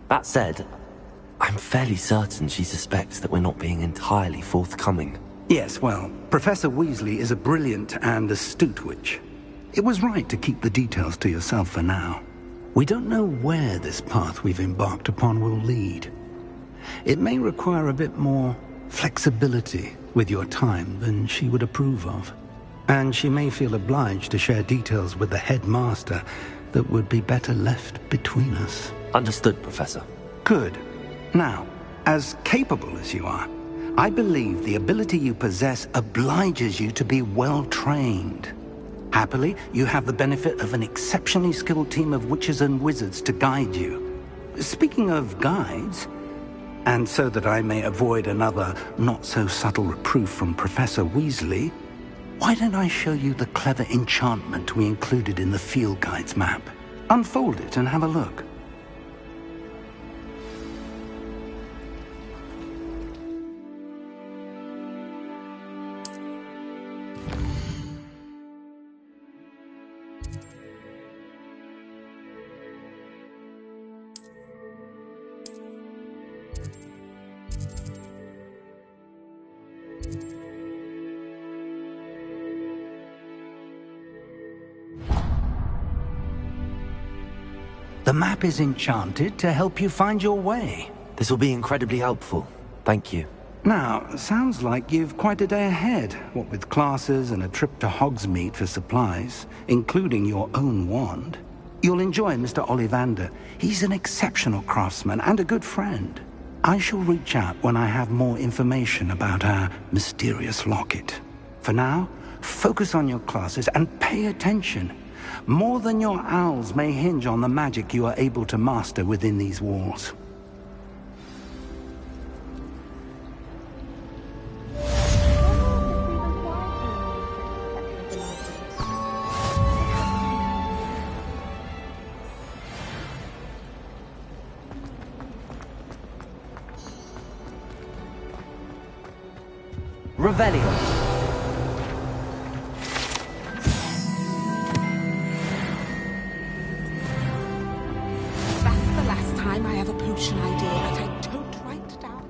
That said, I'm fairly certain she suspects that we're not being entirely forthcoming. Yes, well, Professor Weasley is a brilliant and astute witch. It was right to keep the details to yourself for now. We don't know where this path we've embarked upon will lead. It may require a bit more flexibility with your time than she would approve of. And she may feel obliged to share details with the headmaster that would be better left between us. Understood, Professor. Good. Now, as capable as you are, I believe the ability you possess obliges you to be well trained. Happily, you have the benefit of an exceptionally skilled team of witches and wizards to guide you. Speaking of guides, and so that I may avoid another not-so-subtle reproof from Professor Weasley, why don't I show you the clever enchantment we included in the field guide's map? Unfold it and have a look. The map is enchanted to help you find your way. This will be incredibly helpful. Thank you. Now, sounds like you've quite a day ahead, what with classes and a trip to Hogsmeade for supplies, including your own wand. You'll enjoy Mr. Ollivander. He's an exceptional craftsman and a good friend. I shall reach out when I have more information about our mysterious locket. For now, focus on your classes and pay attention. More than your owls may hinge on the magic you are able to master within these walls. Revelio. I have a potion idea that I don't write down.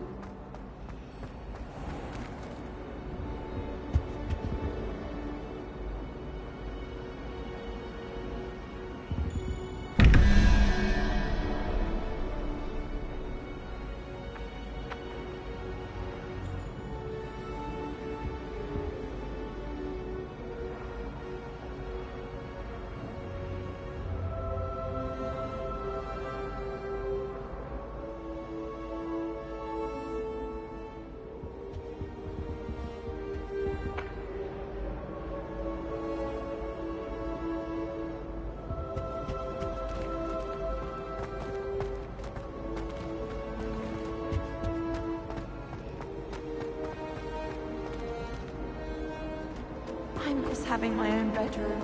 I miss having my own bedroom.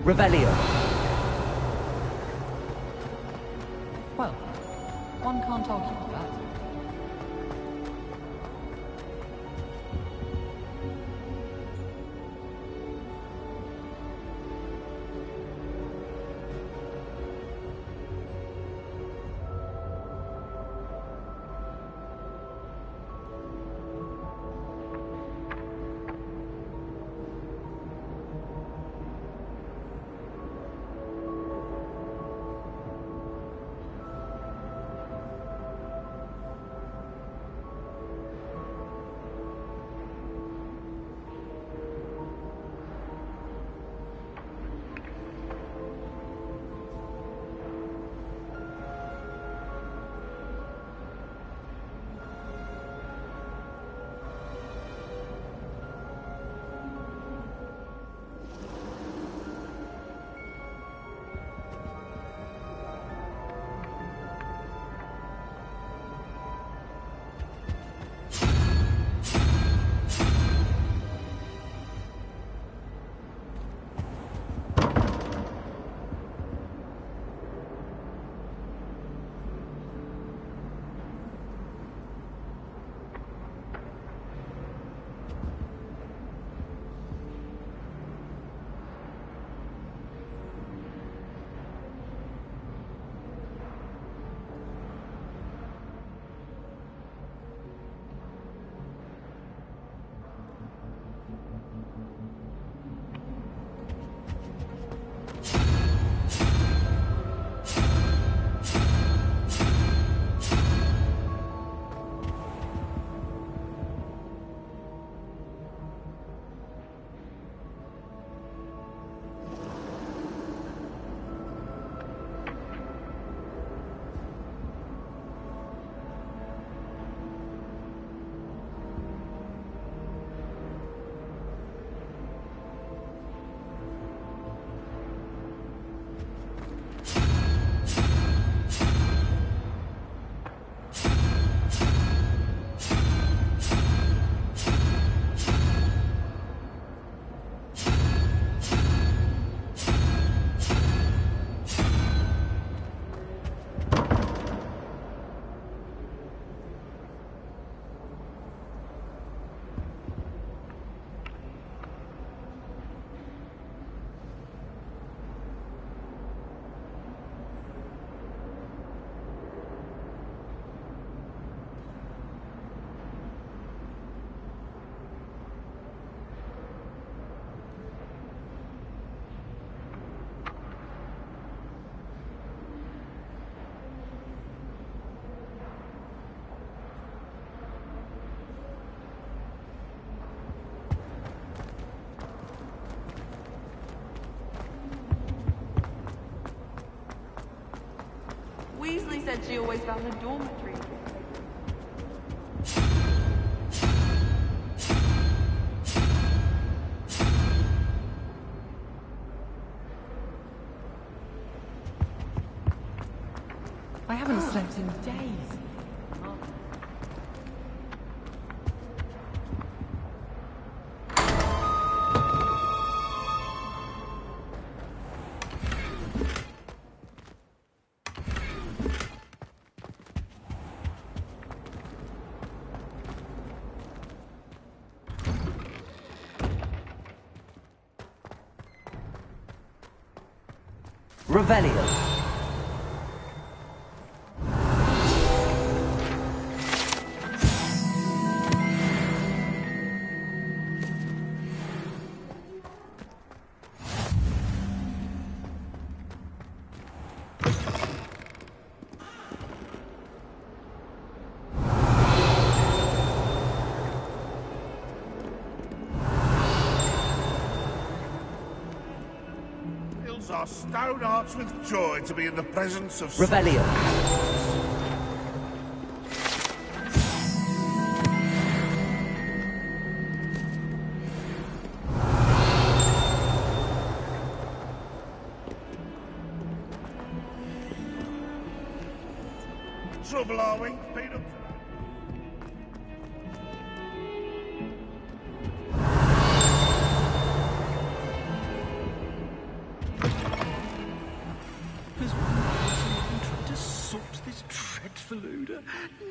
Revelio. Well, one can't argue with that. said she always found the dormitory. I haven't slept in days. Revelio. Our stone hearts with joy to be in the presence of Revelio. Trouble, are we? Beat 'em.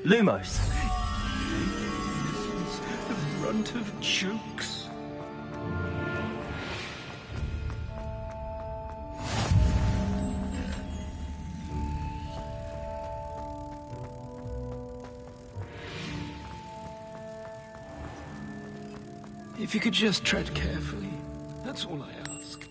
Lumos. The brunt of jokes. If you could just tread carefully, that's all I ask.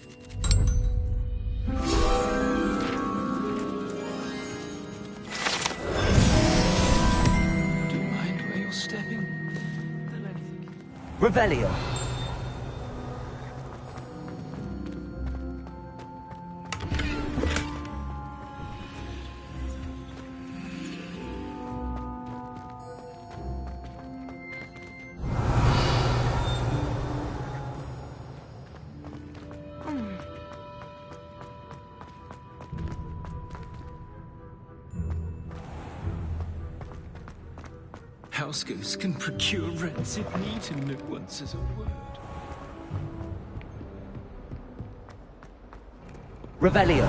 Revelio. House ghosts can procure rancid meat and no one says a word. Revelio.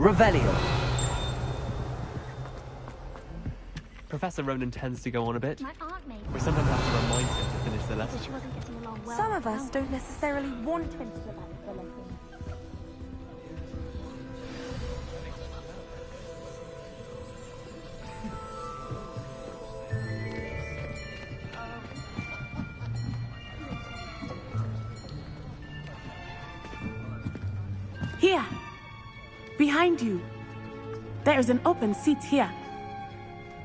Revelio. Professor Ronan tends to go on a bit. My aunt made We sometimes have to remind him to finish the lesson. she wasn't getting along well. Some of us don't necessarily want him to develop the lesson. Here! Behind you! There is an open seat here.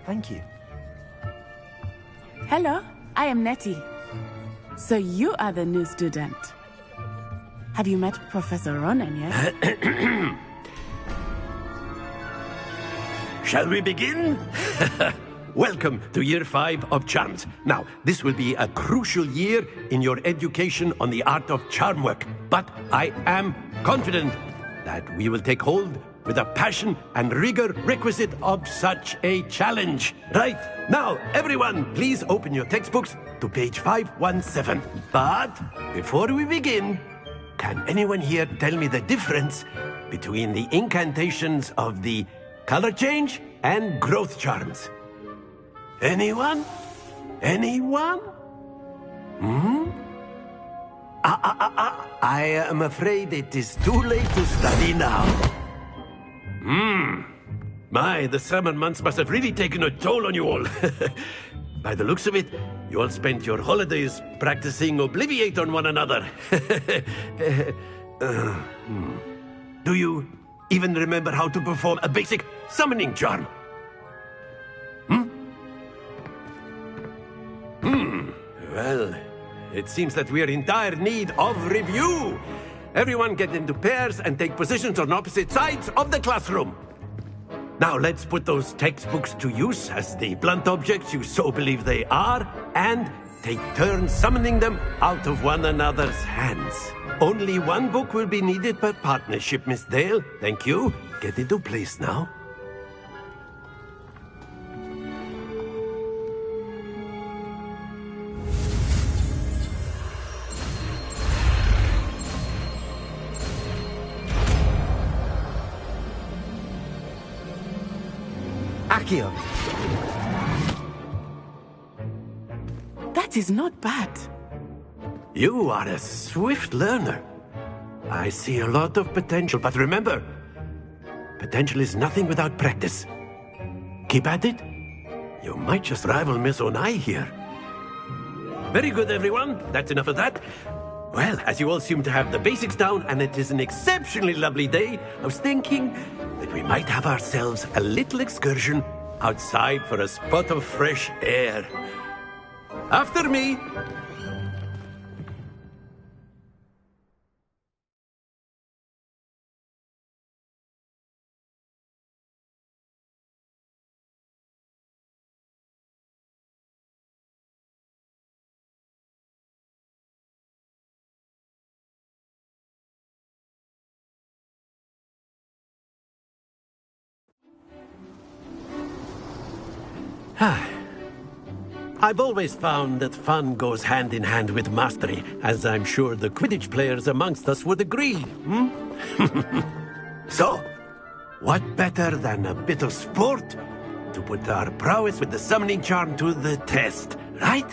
Thank you. Hello, I am Nettie. So you are the new student. Have you met Professor Ronan yet? Shall we begin? Welcome to Year 5 of Charms. Now, this will be a crucial year in your education on the art of charm work, but I am confident that we will take hold with the passion and rigor requisite of such a challenge. Right, now, everyone, please open your textbooks to page 517. But before we begin, can anyone here tell me the difference between the incantations of the color change and growth charms? Anyone? Anyone? I am afraid it is too late to study now. My, the summer months must have really taken a toll on you all. By the looks of it, you all spent your holidays practicing Obliviate on one another. Do you even remember how to perform a basic summoning charm? Well, it seems that we are in dire need of review. Everyone get into pairs and take positions on opposite sides of the classroom. Now let's put those textbooks to use as the blunt objects you so believe they are, and take turns summoning them out of one another's hands. Only one book will be needed per partnership, Miss Dale. Thank you. Get into place now. Accio. That is not bad. You are a swift learner. I see a lot of potential, but remember, potential is nothing without practice. Keep at it. You might just rival Miss Onai here. Very good, everyone. That's enough of that. Well, as you all seem to have the basics down, and it is an exceptionally lovely day, I was thinking that we might have ourselves a little excursion outside for a spot of fresh air. After me! I've always found that fun goes hand in hand with mastery, as I'm sure the Quidditch players amongst us would agree. So, what better than a bit of sport to put our prowess with the summoning charm to the test, right?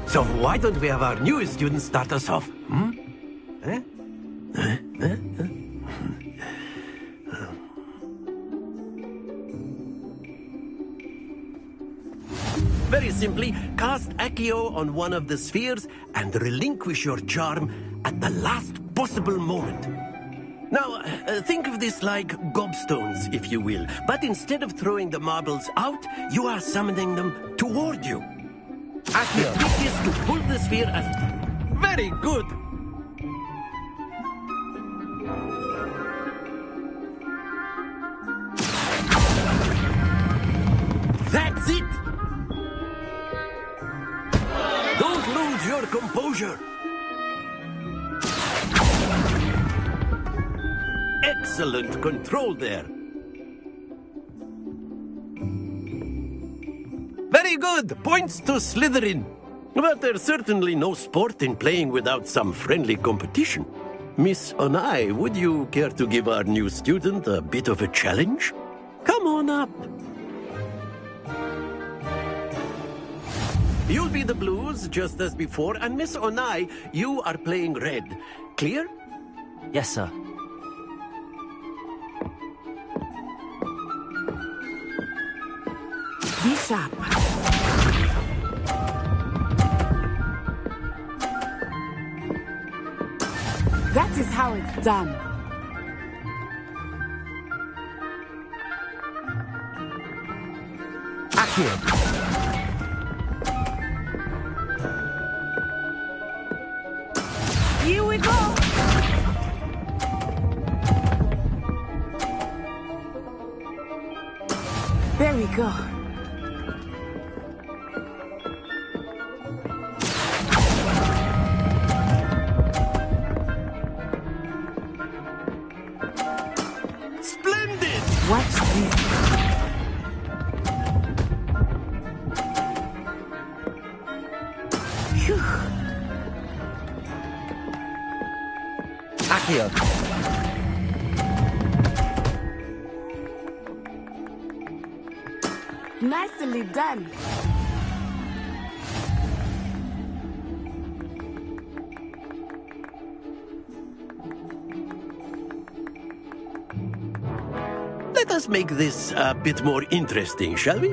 So why don't we have our newest student start us off? Very simply, cast Accio on one of the spheres and relinquish your charm at the last possible moment. Now, think of this like gobstones, if you will. But instead of throwing the marbles out, you are summoning them toward you. Accio, the trick is to pull the sphere as... Very good! That's it! Don't lose your composure! Excellent control there. Very good! Points to Slytherin. But there's certainly no sport in playing without some friendly competition. Miss Onai, would you care to give our new student a bit of a challenge? Come on up. You'll be the blues, just as before, and Miss Onai, you are playing red. Clear? Yes, sir. Be sharp. That is how it's done. Accio. Here we go. There we go. Splendid! Watch this. Phew. Accio. Nicely done. Let us make this a bit more interesting, shall we?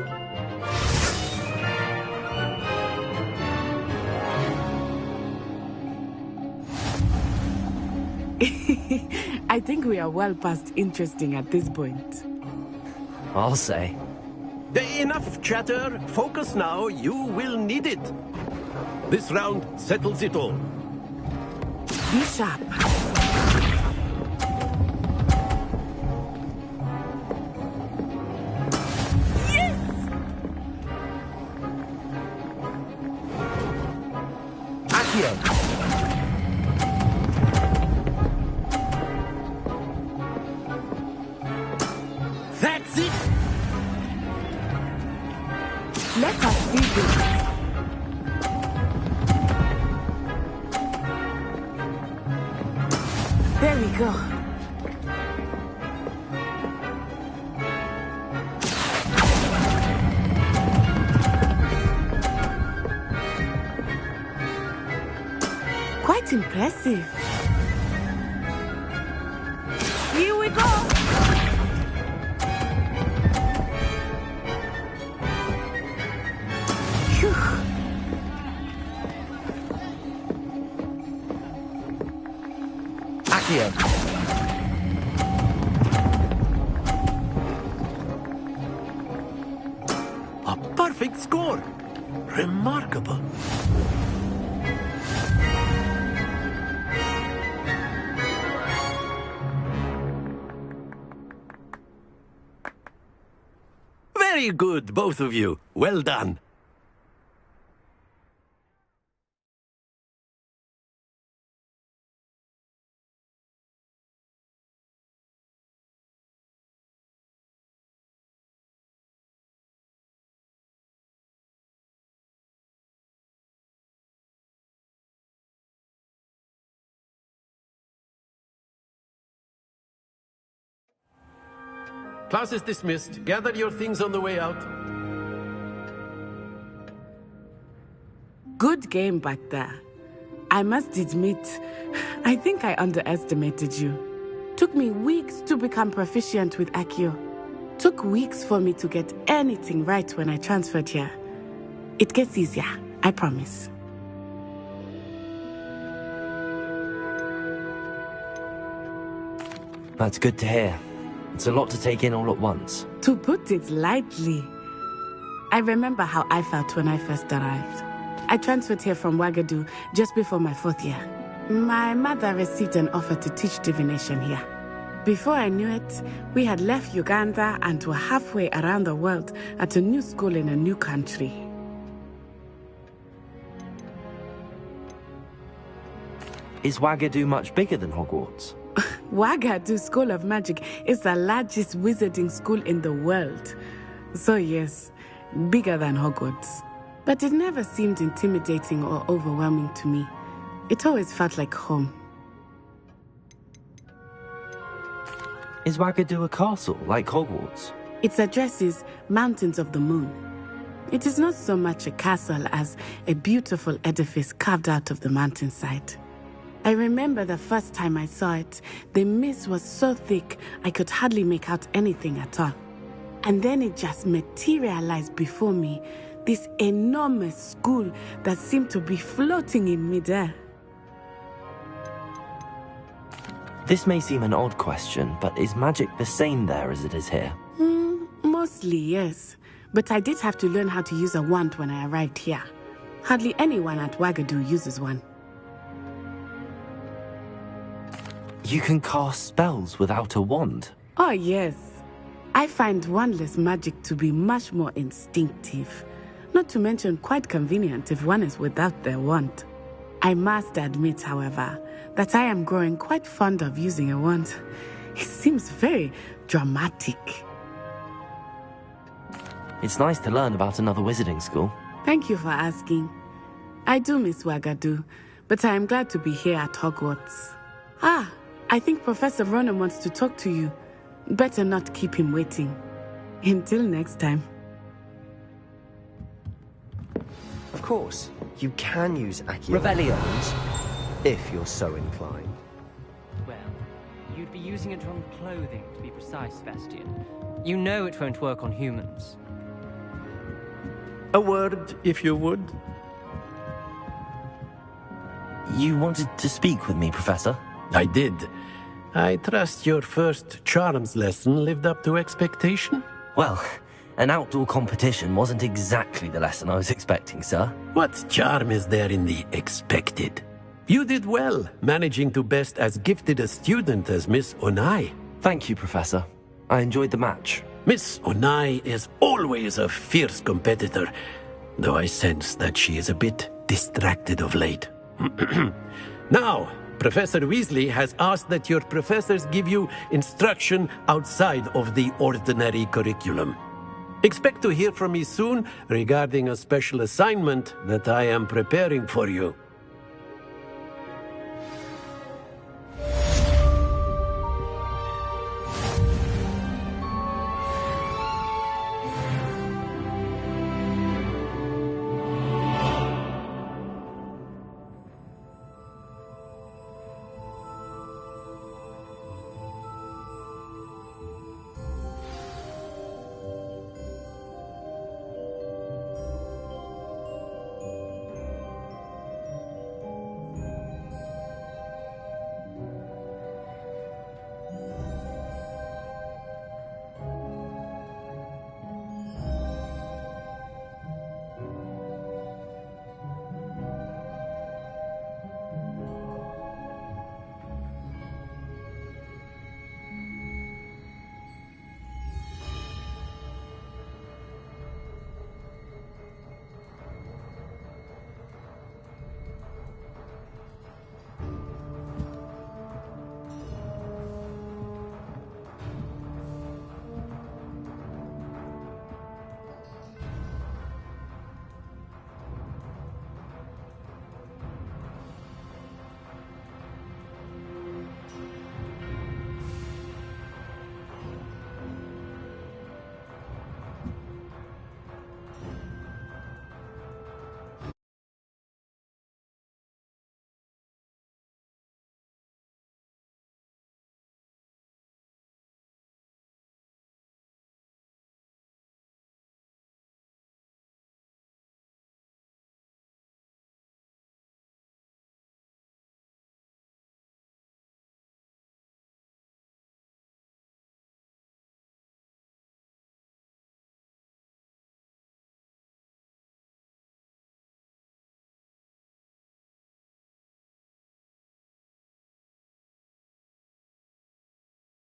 I think we are well past interesting at this point. I'll say. Enough chatter. Focus now. You will need it. This round settles it all. Be sharp. That's it! Let us see this. There we go. Quite impressive. Here we go. Phew. Accio. A perfect score. Remarkable. Very good, both of you. Well done. Class is dismissed. Gather your things on the way out. Good game back there. I must admit, I think I underestimated you. Took me weeks to become proficient with Accio. Took weeks for me to get anything right when I transferred here. It gets easier, I promise. That's good to hear. It's a lot to take in all at once. To put it lightly, I remember how I felt when I first arrived. I transferred here from Wagadu just before my 4th year. My mother received an offer to teach divination here. Before I knew it, we had left Uganda and were halfway around the world at a new school in a new country. Is Wagadu much bigger than Hogwarts? Wagadu School of Magic is the largest wizarding school in the world. So yes, bigger than Hogwarts. But it never seemed intimidating or overwhelming to me. It always felt like home. Is Wagadu a castle, like Hogwarts? Its address is Mountains of the Moon. It is not so much a castle as a beautiful edifice carved out of the mountainside. I remember the first time I saw it, the mist was so thick I could hardly make out anything at all. And then it just materialized before me, this enormous school that seemed to be floating in midair. This may seem an odd question, but is magic the same there as it is here? Mostly, yes. But I did have to learn how to use a wand when I arrived here. Hardly anyone at Wagadu uses one. You can cast spells without a wand? Oh, yes. I find wandless magic to be much more instinctive. Not to mention quite convenient if one is without their wand. I must admit, however, that I am growing quite fond of using a wand. It seems very dramatic. It's nice to learn about another wizarding school. Thank you for asking. I do miss Wagadu, but I am glad to be here at Hogwarts. I think Professor Ronan wants to talk to you. Better not keep him waiting. Until next time. course, you can use Accio Revelio's? if you're so inclined. Well, you'd be using it on clothing, to be precise, Sebastian. You know it won't work on humans. A word, if you would. You wanted to speak with me, Professor? I did. I trust your first charms lesson lived up to expectation? Well, an outdoor competition wasn't exactly the lesson I was expecting, sir. What charm is there in the expected? You did well, managing to best as gifted a student as Miss Onai. Thank you, Professor. I enjoyed the match. Miss Onai is always a fierce competitor, though I sense that she is a bit distracted of late. Now, Professor Weasley has asked that your professors give you instruction outside of the ordinary curriculum. Expect to hear from me soon regarding a special assignment that I am preparing for you.